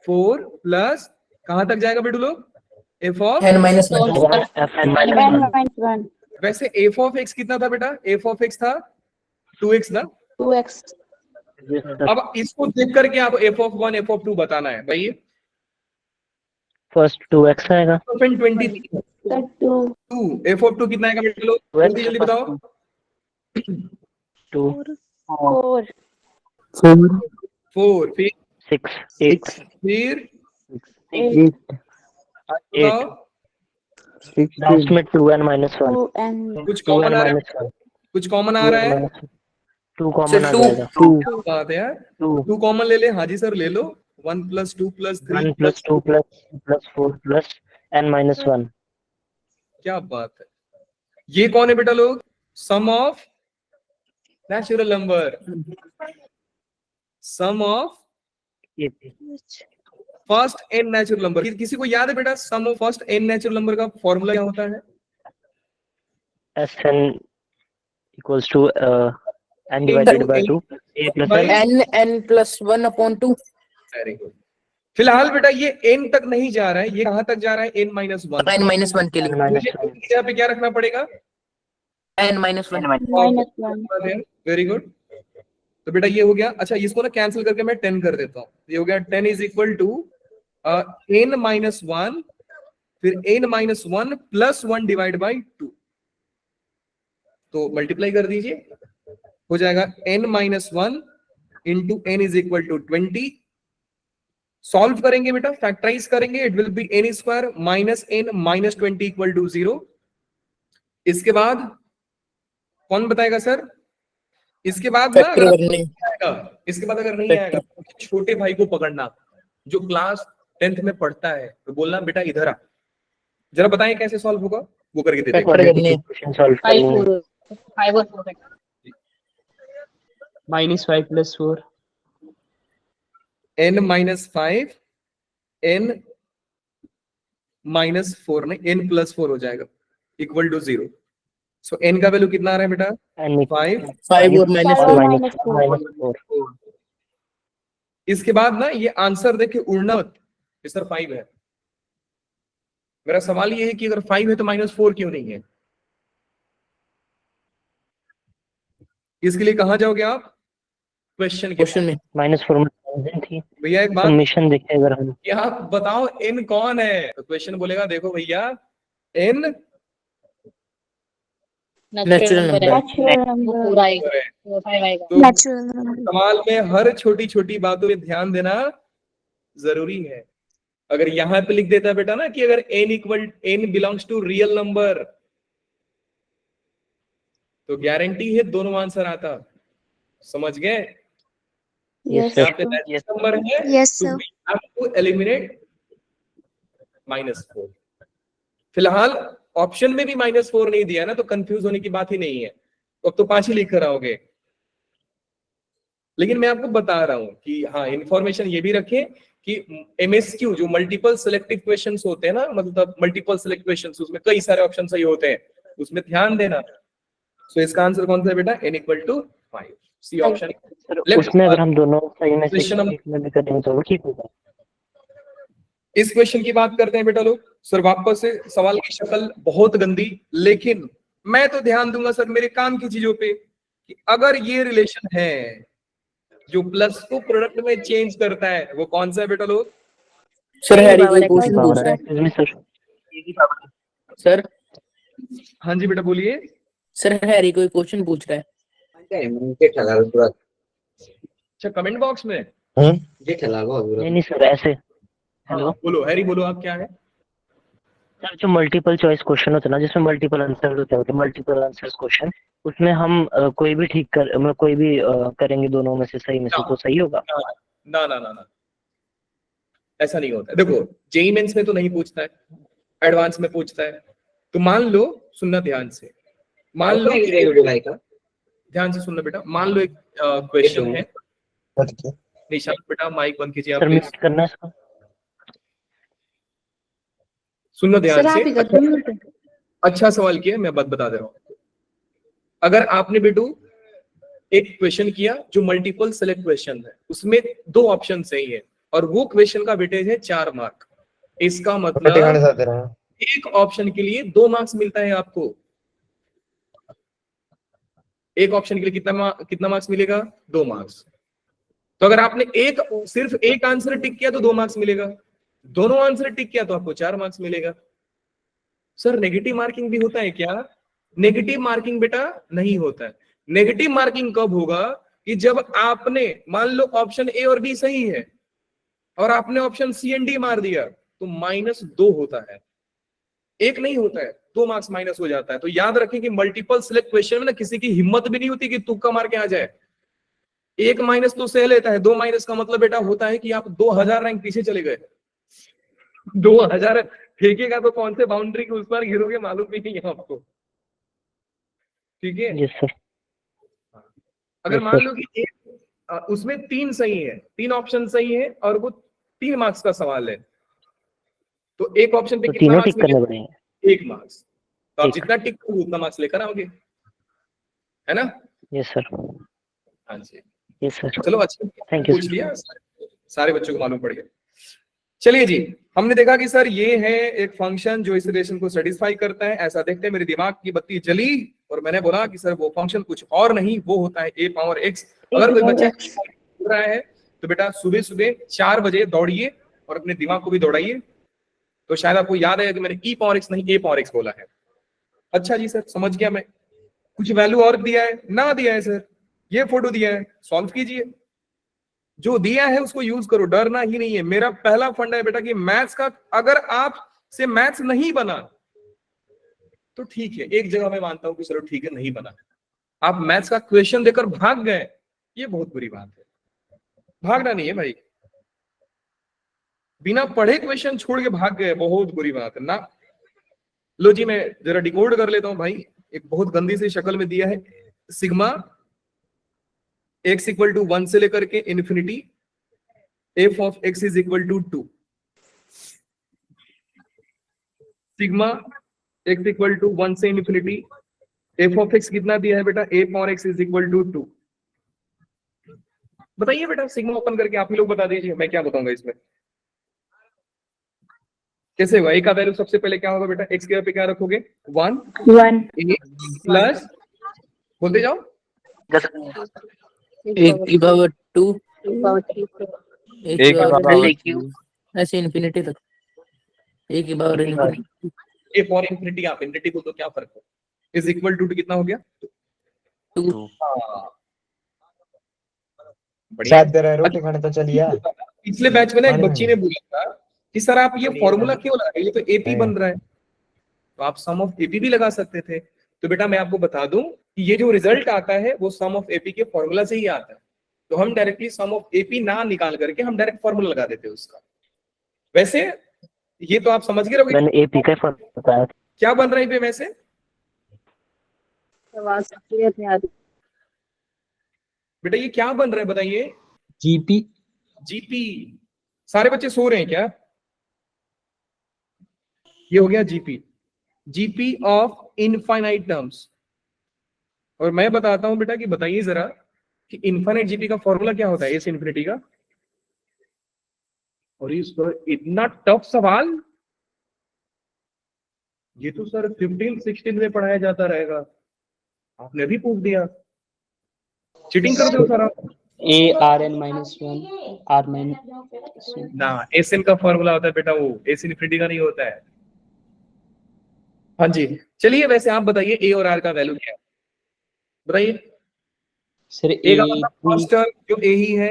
S1: 4 plus कहां तक जाएगा बेटू लोग? f of
S5: n minus 1
S3: Fn
S2: n
S3: minus 1
S2: minus 1
S1: वैसे f of x कितना था बेटा? f of x था 2x ना।
S2: 2x
S3: Yes, sir.
S1: अब इसको देख करके आप f of 1 f of 2 बताना है भाई।
S3: First 2x आएगा,
S1: फिर 23
S2: sir 2
S1: 2 f of 2 कितना आएगा बेटा लोग?
S3: 2x
S1: जल्दी जल्दी बताओ।
S3: 2
S2: 4
S1: 4 फिर
S3: 6 8
S1: फिर
S2: 8
S1: बताओ।
S3: लास्ट में 2n minus 1
S2: 2 and
S1: कुछ कॉमन
S3: 2n
S1: आ रहा है?
S3: minus 1
S1: कुछ कॉमन आ रहा है?
S3: 2 कॉमन आ जाएगा,
S1: क्या बात है यार,
S3: 2
S1: 2 कॉमन ले ले। हाँ जी सर ले लो। 1 plus 2 plus 3
S3: 1 plus 2 plus 4 plus n minus 1
S1: क्या बात है। ये कौन है बेटा लोग? Sum of natural number, sum of
S3: ये
S1: फर्स्ट एन नेचुरल नंबर। किसी को याद है बेटा sum of first n natural number का फॉर्मूला क्या होता है?
S3: Sn equals to n divided by 2 a plus n
S5: n plus 1 upon 2
S1: very good. फिलहाल बेटा ये एन तक नहीं जा रहा है, ये कहां तक जा रहा है? N minus 1।
S5: n minus 1 के
S3: n
S5: लिए
S3: minus
S1: मुझे
S3: 1
S1: इस जगह पे क्या रखना पड़ेगा?
S5: n minus 1
S2: -1
S1: very good. तो बेटा ये हो गया। अच्छा इसको ना कैंसिल करके मैं 10 कर देता हूँ। ये हो गया 10 is equal to n minus 1 फिर n minus 1 plus 1 divide by 2। तो मल्टीप्लाई कर दीजिए, हो जाएगा n minus 1 into n is equal to 20। Solve करेंगे बेटा, फैक्टराइज करेंगे, it will be n square minus n minus 20 equal to 0। इसके बाद कौन बताएगा सर? इसके बाद ना
S5: फैक्टर
S1: अगर
S5: करने
S1: आएगा, इसके बाद अगर नहीं आएगा छोटे भाई को पकड़ना जो क्लास 10th में पढ़ता है, तो बोलना बेटा इधर आ, जरा बताएं कैसे सॉल्व होगा, वो करके दे देगा।
S5: फैक्टर करने
S3: क्वेश्चन सॉल्व करेंगे
S4: फाइव और 4
S6: -5 plus 4
S1: n minus 5 n minus 4 नहीं n प्लस 4 हो जाएगा इक्वल टू 0। सो n का वैल्यू कितना आ रहा है बेटा?
S3: n
S1: 5।
S5: 5 और minus
S2: Five
S5: 4
S2: और
S3: minus
S2: minus
S3: 4
S1: इसके बाद ना ये आंसर देख के उड़ना मत कि सर 5 है। मेरा सवाल ये है कि अगर 5 है तो -4 क्यों नहीं है? इसके लिए कहां जाओगे आप? क्वेश्चन के
S5: क्वेश्चन में
S3: -4 में 1000 थी।
S1: भैया एक बात
S3: सबमिशन देखें अगर हम
S1: कि आप बताओ n कौन है, तो क्वेश्चन बोलेगा देखो भैया n
S5: Natural number.
S2: natural
S4: वो
S2: number
S4: पूरा आएगा,
S1: है।
S4: वो 5 आएगा।
S1: तो
S2: natural number
S1: सवाल में हर छोटी छोटी बातों पे ध्यान देना जरूरी है। अगर यहां पे लिख देता है बेटा ना कि अगर n belongs to real number, तो गारंटी है दोनों आंसर आता। समझ गए?
S2: yes
S1: यहाँ पे
S2: sir
S1: नेचुरल नंबर है
S2: yes
S1: तो
S2: sir
S1: we have to eliminate -4। फिलहाल ऑप्शन में भी -4 नहीं दिया ना, तो कंफ्यूज होने की बात ही नहीं है। तो अब तो 5 ही लिख कर आओगे। लेकिन मैं आपको बता रहा हूं कि हाँ इंफॉर्मेशन ये भी रखें कि MSQ जो मल्टीपल सिलेक्टिव क्वेश्चंस होते हैं ना, मतलब मल्टीपल सिलेक्ट क्वेश्चंस, उसमें कई सारे ऑप्शन सही होते हैं, उसमें ध्यान देना। सो इसका आंसर कौन सा है बेटा? n equal to 5, C option.
S3: Sir उसमें अगर हम दोनों सही में से
S1: Question number-
S3: एक में भी करेंगे तो वो ठीक होगा।
S1: इस क्वेश्चन की बात करते हैं बेटा लोग। सर वापस से सवाल की शक्ल बहुत गंदी, लेकिन मैं तो ध्यान दूंगा सर मेरे काम की चीजों पे कि अगर ये रिलेशन है जो प्लस को प्रोडक्ट में चेंज करता है, वो कौन सा है बेटा लोग?
S5: सर हैरी कोई
S4: power
S5: क्वेश्चन पूछ रहा है
S3: Excuse me, sir.
S5: सर
S1: हाँ जी बेटा बोलिए।
S5: सर हैरी कोई क्वेश्चन पूछ रहा है
S1: अच्छा कमेंट बॉक्स में
S3: नहीं सर ऐसे। हेलो
S1: बोलो हैरी, बोलो आप क्या है?
S3: सर जो मल्टीपल चॉइस क्वेश्चन होता है ना, जिसमें मल्टीपल आंसर होते हैं, मल्टीपल आंसर्स क्वेश्चन, उसमें हम कोई भी ठीक कर मतलब कोई भी करेंगे दोनों में से सही में से तो सही होगा।
S1: ना ना ना ना, ऐसा नहीं होता है। देखो जेई मेंस में तो नहीं पूछता है, एडवांस में पूछता है। तो मान लो, सुनना ध्यान से, मान लो ध्यान से सुनना बेटा, मान लो एक क्वेश्चन है। निशांत बेटा माइक बंद कीजिए आप
S3: सर
S1: प्लीज।
S3: म्यूट करना है इसको।
S1: सुनना ध्यान
S2: सर आप
S1: से।
S2: ही कर दो।
S1: अच्छा सवाल किया, मैं बात बता दे रहा हूं। अगर आपने बेटू एक क्वेश्चन किया जो मल्टीपल सेलेक्ट क्वेश्चन है, उसमें 2 ऑप्शन सही है और वो क्वेश्चन का वेटेज है 4 मार्क, इसका मतलब एक ऑप्शन के लिए 2 मार्क्स मिलता है आपको। एक ऑप्शन के लिए कितना मार्क्स मिलेगा? 2 मार्क्स। तो अगर आपने सिर्फ एक आंसर टिक किया तो 2 मार्क्स मिलेगा, दोनों आंसर टिक किया तो आपको 4 मार्क्स मिलेगा। सर नेगेटिव मार्किंग भी होता है क्या? नेगेटिव मार्किंग बेटा नहीं होता है। नेगेटिव मार्किंग कब होगा? कि जब आपने मान लो ऑप्शन ए और बी सही है और आपने ऑप्शन सी एंड डी मार दिया तो -2 होता है, 1 नहीं होता है, 2 मार्क्स माइनस हो जाता है। तो याद रखें कि मल्टीपल सिलेक्ट क्वेश्चन में ना किसी की हिम्मत भी नहीं होती कि तुक्का मार के आ जाए। 1 माइनस तो सह लेता है, 2 माइनस का मतलब बेटा होता है कि आप 2000 रैंक पीछे चले गए। 2000 फेंकेगा तो कौन से बाउंड्री के उस पर गिरोगे मालूम भी नहीं है आपको। ठीक है?
S3: Yes sir.
S1: अगर
S3: Yes,
S1: मान
S3: sir.
S1: लो कि उसमें 3 सही है, 3 ऑप्शन सही है और वो 3 मार्क्स का सवाल है, तो एक ऑप्शन पे
S3: तो
S1: कितना
S3: तीनों
S1: मार्क्स
S3: टिक करने
S1: मिलेगा?
S3: पड़ेंगे।
S1: 1 मार्क्स। तो आप
S3: एक।
S1: जितना टिक करोगे उतना मार्क्स लेकर आओगे, है ना?
S3: Yes sir.
S1: हाँ जी।
S3: Yes sir.
S1: चलो अच्छा
S3: थैंक यू
S1: पूछ लिया, सारे बच्चों को मालूम पड़ गया। चलिए जी, हमने देखा कि सर ये है एक फंक्शन जो इस रिलेशन को सेटिस्फाई करता है। ऐसा देखते मेरे दिमाग की बत्ती जली और मैंने बोला कि सर वो फंक्शन कुछ और नहीं, वो होता है a पावर x। अगर कोई बच्चा बोल रहा है तो बेटा सुबह सुबह 4 बजे दौड़िए और अपने दिमाग को भी दौड़ाइए, तो शायद आपको याद है कि मैंने e पावर x नहीं a पावर x बोला है। अच्छा जी सर, समझ गया मैं। कुछ वैल्यू और दिया है? ना दिया है सर, ये फोटो दिया है, सॉल्व कीजिए। जो दिया है उसको यूज करो, डरना ही नहीं है। मेरा पहला फंडा है बेटा कि मैथ्स का अगर आप से मैथ्स नहीं बना तो ठीक है, एक जगह मैं मानता हूं कि चलो ठीक है नहीं बना, आप मैथ्स का क्वेश्चन देकर भाग गए, ये बहुत बुरी बात है। भागना नहीं है भाई, बिना पढ़े क्वेश्चन छोड़ के भाग गए, बहुत बुरी बात है ना। लो जी मैं जरा डिकोड कर लेता हूं भाई। एक बहुत गंदी सी शक्ल में दिया है, सिग्मा x इक्वल टू 1 से लेकर के infinity f of x is equal to 2, sigma x equal to 1 से इन्फिनिटी f ऑफ x कितना दिया है बेटा? a power x is equal to 2। बताइए बेटा, सिग्मा ओपन करके आप ही लोग बता दीजिए, मैं क्या बताऊंगा इसमें। कैसे होगा? a का वैल्यू सबसे पहले क्या होगा बेटा? x के पे क्या रखोगे? 1 a प्लस, बोलते जाओ,
S5: एक की पावर 2, एक की पावर 3, ऐसे इन्फिनिटी तक, एक की power infinity.
S1: a power infinity आप इन्फिनिटी बोल दो, क्या फर्क है? इज इक्वल टू कितना हो गया?
S5: 2।
S1: बढ़िया।
S6: शायद दे रहे रोटी खाने तो चलिए।
S1: पिछले बैच में ना एक बच्ची ने बोला था कि सर आप ये फॉर्मूला क्यों लगा रहे हैं, ये तो एपी बन रहा है, तो आप सम ऑफ एपी भी लगा सकते थे। तो बेटा मैं आपको बता दूं कि ये जो रिजल्ट आता है वो सम ऑफ एपी के फॉर्मूला से ही आता है, तो हम डायरेक्टली सम ऑफ एपी ना निकाल करके हम डायरेक्ट फॉर्मूला लगा देते हैं उसका। वैसे ये तो आप समझ गए रहोगे
S3: मैंने एपी का फॉर्मूला बताया।
S1: क्या बन रहा है पे वैसे? बेटा ये क्या बन रहा है बताइए?
S6: जीपी।
S1: जीपी। सारे बच्चे सो रहे हैं क्या? ये हो गया GP, GP of infinite terms. और मैं बताता हूं बेटा कि बताइए जरा कि इनफाइनाइट जीपी का फॉर्मूला क्या होता है ए से इन्फिनिटी का? और इस इतना टफ सवाल, ये तो सर 15-16 में पढ़ाया जाता रहेगा, आपने भी पूछ दिया, चीटिंग कर दो सारा।
S7: ARn-1 R माइनस
S1: ना, एसएन का फॉर्मूला होता है बेटा, वो एस इन्फिनिटी का नहीं होता है। हाँ जी, चलिए वैसे आप बताइए ए और आर का वैल्यू क्या है बताइए।
S7: सर
S1: ए का मतलब फर्स्ट टर्म जो ए ही है,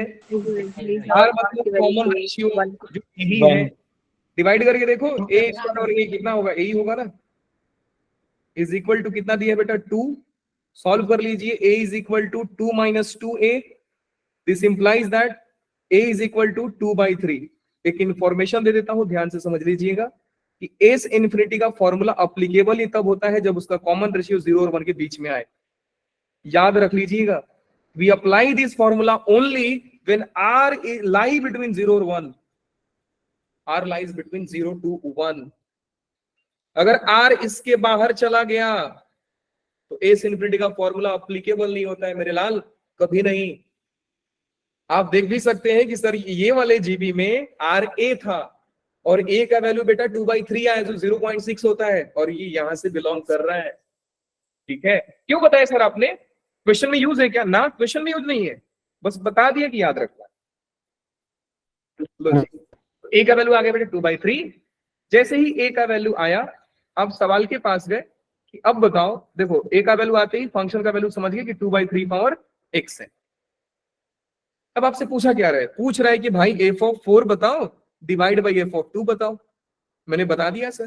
S1: आर मतलब कॉमन रेशियो जो ए ही है, डिवाइड करके देखो ए स्क्वायर और ए कितना होगा? ए ही होगा ना। इज इक्वल टू कितना दिया बेटा? 2। सॉल्व कर लीजिए, a is equal to 2 minus 2a, this implies that a is equal to 2/3। एक इंफॉर्मेशन दे देता हूं, ध्यान से समझ लीजिएगा कि एस इन्फिनिटी का फॉर्मूला अप्लीकेबल ही तब होता है जब उसका कॉमन रेशियो 0 और 1 के बीच में आए। याद रख लीजिएगा, we apply this formula only when r lie between 0 और 1, r lies between 0 to 1। अगर आर इसके बाहर चला गया तो एस इन्फिनिटी का फॉर्मूला अप्लीकेबल नहीं होता है मेरे लाल, कभी नहीं। आप देख भी सकते हैं कि सर ये वाले जीबी में आर ए था और ए का वैल्यू बेटा 2/3 आया जो 0.6 होता है और ये यहां से बिलोंग कर रहा है। ठीक है, क्यों बताया सर आपने? क्वेश्चन में यूज है क्या? ना, क्वेश्चन में यूज नहीं है, बस बता दिया कि याद रखना। ए का वैल्यू आ गया बेटा 2/3। जैसे ही ए का वैल्यू आया, अब सवाल के पास गए कि अब बताओ, देखो ए का वैल्यू आते ही फंक्शन का वैल्यू समझ गए कि 2/3 पावर x है। अब आपसे पूछा क्या रहा है? पूछ रहा है कि भाई f(4) बताओ डिवाइड बाई f(2) बताओ। मैंने बता दिया sir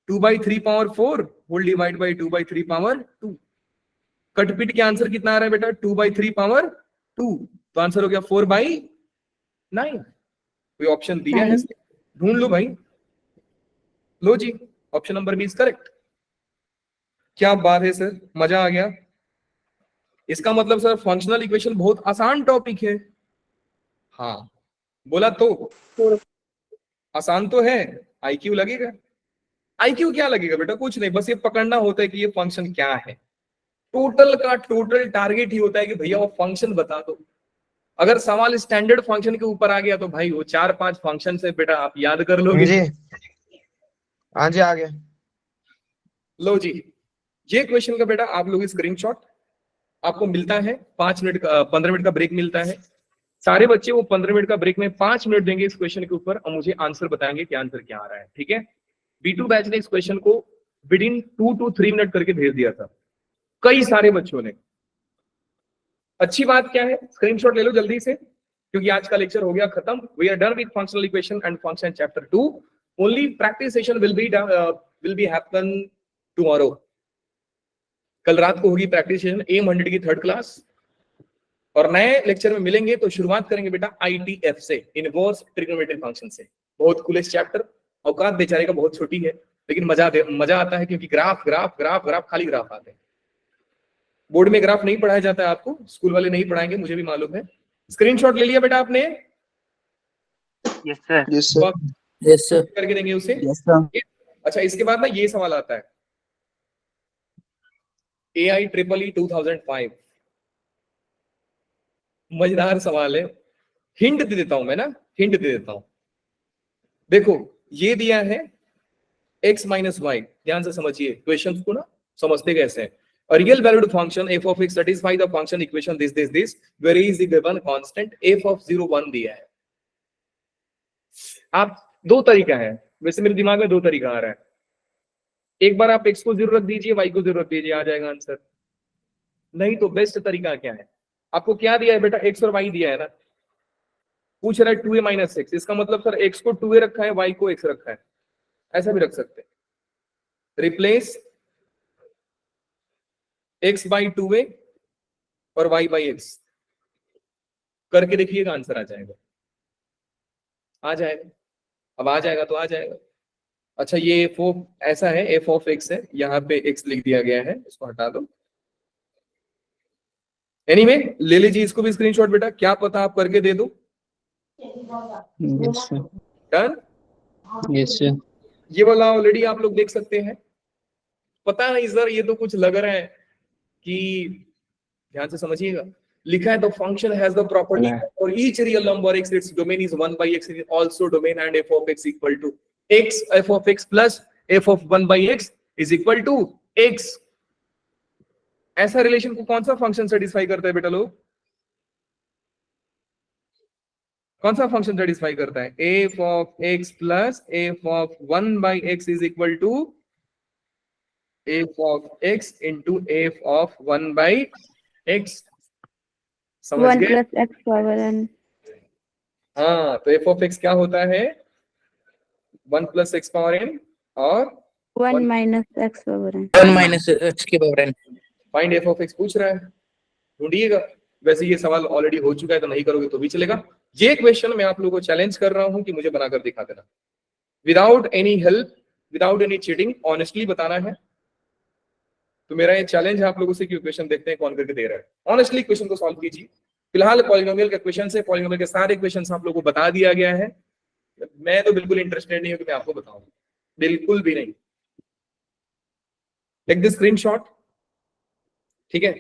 S1: 2/3 power 4 whole divide by 2/3 power 2। कटपिट के आंसर कितना आ रहा है बेटा? 2/3 पावर 2, तो आंसर हो गया 4/9। कोई ऑप्शन दिया है? ढूंढ लो भाई, लो जी, option number B is correct. क्या बात है सर, मजा आ गया। इसका मतलब सर फंक्शनल इक्वेशन बहुत आसान टॉपिक है। हाँ बोला तो आसान तो है, आईक्यू लगेगा। आईक्यू क्या लगेगा बेटा? कुछ नहीं, बस ये पकड़ना होता है कि ये फंक्शन क्या है। टोटल का टोटल टारगेट ही होता है कि भैया वो फंक्शन बता दो। अगर सवाल स्टैंडर्ड फंक्शन के ऊपर आ गया तो भाई वो 4-5 फंक्शन से बेटा आप याद कर लोगे।
S6: हाँ जी आ गया।
S1: लो जी, ये क्वेश्चन का बेटा आप लोग स्क्रीनशॉट आपको मिलता है 5 मिनट का, 15 मिनट का ब्रेक मिलता है। सारे बच्चे वो 15 मिनट का ब्रेक में 5 मिनट देंगे इस क्वेश्चन के ऊपर और मुझे आंसर बताएंगे कि आंसर क्या आ रहा है। ठीक है, B2 बैच ने इस क्वेश्चन को विद इन 2 to 3 मिनट करके भेज दिया था कई सारे बच्चों ने। अच्छी बात क्या है, स्क्रीनशॉट ले लो जल्दी से, क्योंकि आज का लेक्चर हो गया खत्म। We are done with functional equation and function chapter 2। Only practice session will be happen tomorrow. कल रात को होगी प्रैक्टिस सेशन AIM100 की 3rd क्लास, और नए लेक्चर में मिलेंगे तो शुरुआत करेंगे बेटा ITF से, इनवर्स ट्रिग्नोमेट्री फंक्शन से। बहुत कूलेस्ट चैप्टर, औकात बेचारे का बहुत छोटी है, लेकिन मजा आता है क्योंकि ग्राफ ग्राफ ग्राफ ग्राफ खाली ग्राफ आते हैं। बोर्ड में ग्राफ नहीं पढ़ाया जाता है आपको, स्कूल वाले नहीं पढ़ाएंगे, मुझे भी मालूम है। स्क्रीनशॉट ले लिया बेटा आपने?
S3: Yes sir.
S6: Yes sir.
S5: Yes sir.
S1: करके देंगे उसे।
S6: Yes sir.
S1: अच्छा, इसके बाद ना ये सवाल आता है AIEEE 2005। मजेदार सवाल है, हिंट दे देता हूं मैं ना, हिंट दे देता हूं। देखो ये दिया है x - y, ध्यान से समझिए क्वेश्चंस को ना, समझते कैसे हैं। A real valued function f of x satisfy the function equation this where a is the given constant f of 0 1 दिया है। आप दो तरीका है, वैसे मेरे दिमाग में दो तरीका आ रहा है। एक बार आप x को 0 रख दीजिए, y को 0 रख दीजिए, आ जाएगा आंसर। नहीं तो बेस्ट तरीका क्या है, आपको क्या दिया है बेटा? x और y दिया है ना, पूछ रहा है 2a - x, इसका मतलब सर x को 2a रखा है, y को x रखा है, ऐसा भी रख सकते हैं। रिप्लेस x by 2a और y by x करके देखिएगा, आंसर आ जाएगा। आ जाएगा, अब आ जाएगा तो आ जाएगा। अच्छा ये f ऐसा है, f of x है, यहाँ पे x लिख दिया गया है, इसको हटा दो। एनीवे ले लीजिए इसको भी स्क्रीनशॉट बेटा, क्या पता आप करके दे दो।
S7: Yes sir.
S1: Done.
S7: Yes sir.
S1: ये वाला ऑलरेडी आप लोग देख सकते हैं। पता नहीं सर ये तो कुछ लग रहा है कि, ध्यान से समझिएगा, लिखा है the function has the property for each real number x its domain is 1/x is also domain and f of x equal to x, f of x plus f of 1/x is equal to x। ऐसा relation को कौन सा function satisfy करता है बेटा लोग? कौन सा फंक्शन सेटिस्फाई करता है? f of x plus f of 1/x is equal to f of x into f of 1/x। समझ
S2: 1
S1: गए?
S2: plus x power n।
S1: हाँ, तो f of x क्या होता है? 1 plus x power n और
S2: 1 minus x power n।
S5: 1 minus x के power n।
S1: Find f of x पूछ रहा है, ढूंढिएगा। वैसे ये सवाल ऑलरेडी हो चुका है तो नहीं करोगे तो भी चलेगा। ये क्वेश्चन मैं आप लोगों को चैलेंज कर रहा हूं कि मुझे बनाकर दिखा देना, without any help, without any cheating, honestly बताना है। तो मेरा ये चैलेंज है आप लोगों से कि क्वेश्चन देखते हैं कौन करके दे रहा है। ऑनेस्टली क्वेश्चन को सॉल्व कीजिए। फिलहाल पॉलिनोमियल का क्वेश्चन से, पॉलिनोमियल के सारे क्वेश्चन आप लोगों को बता दिया गया है। मैं तो बिल्कुल इंटरेस्टेड नहीं हूं कि मैं आपको बताऊं, बिल्कुल भी नहीं। Take the screenshot. ठीक है,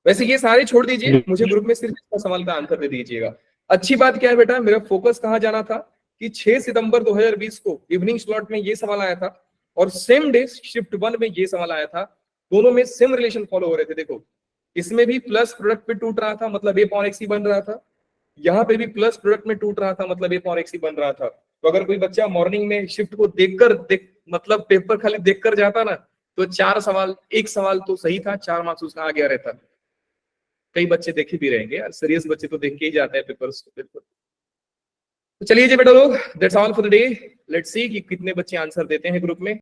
S1: वैसे ये सारे छोड़ दीजिए, मुझे ग्रुप में सिर्फ इसका सवाल का आंसर दे दीजिएगा। अच्छी बात क्या है बेटा, मेरा फोकस कहाँ जाना था कि 6 सितंबर 2020 को इवनिंग स्लॉट में ये सवाल आया था और सेम डे शिफ्ट 1 में ये सवाल आया था। दोनों में सेम रिलेशन फॉलो हो रहे थे। देखो, इसमें भी प्लस प्रोडक्ट पे टूट रहा था, मतलब a/x बन रहा था। यहाँ पे भी प्लस प्रोडक्ट में टूट रहा था, मतलब a/x बन रहा था। तो अगर कोई बच्चा मॉर्निंग में शिफ्ट को मतलब पेपर खाली देखकर जाता ना, तो 4 सवाल, 1 सवाल तो सही था, 4 मार्क्स उसका आ गया रहता। कई बच्चे देखे भी रहेंगे यार, सीरियस बच्चे तो देख के ही जाते हैं पेपर्स। तो चलिए जी बेटा लोग, that's all for the day. Let's see कि कितने बच्चे आंसर देते हैं ग्रुप में।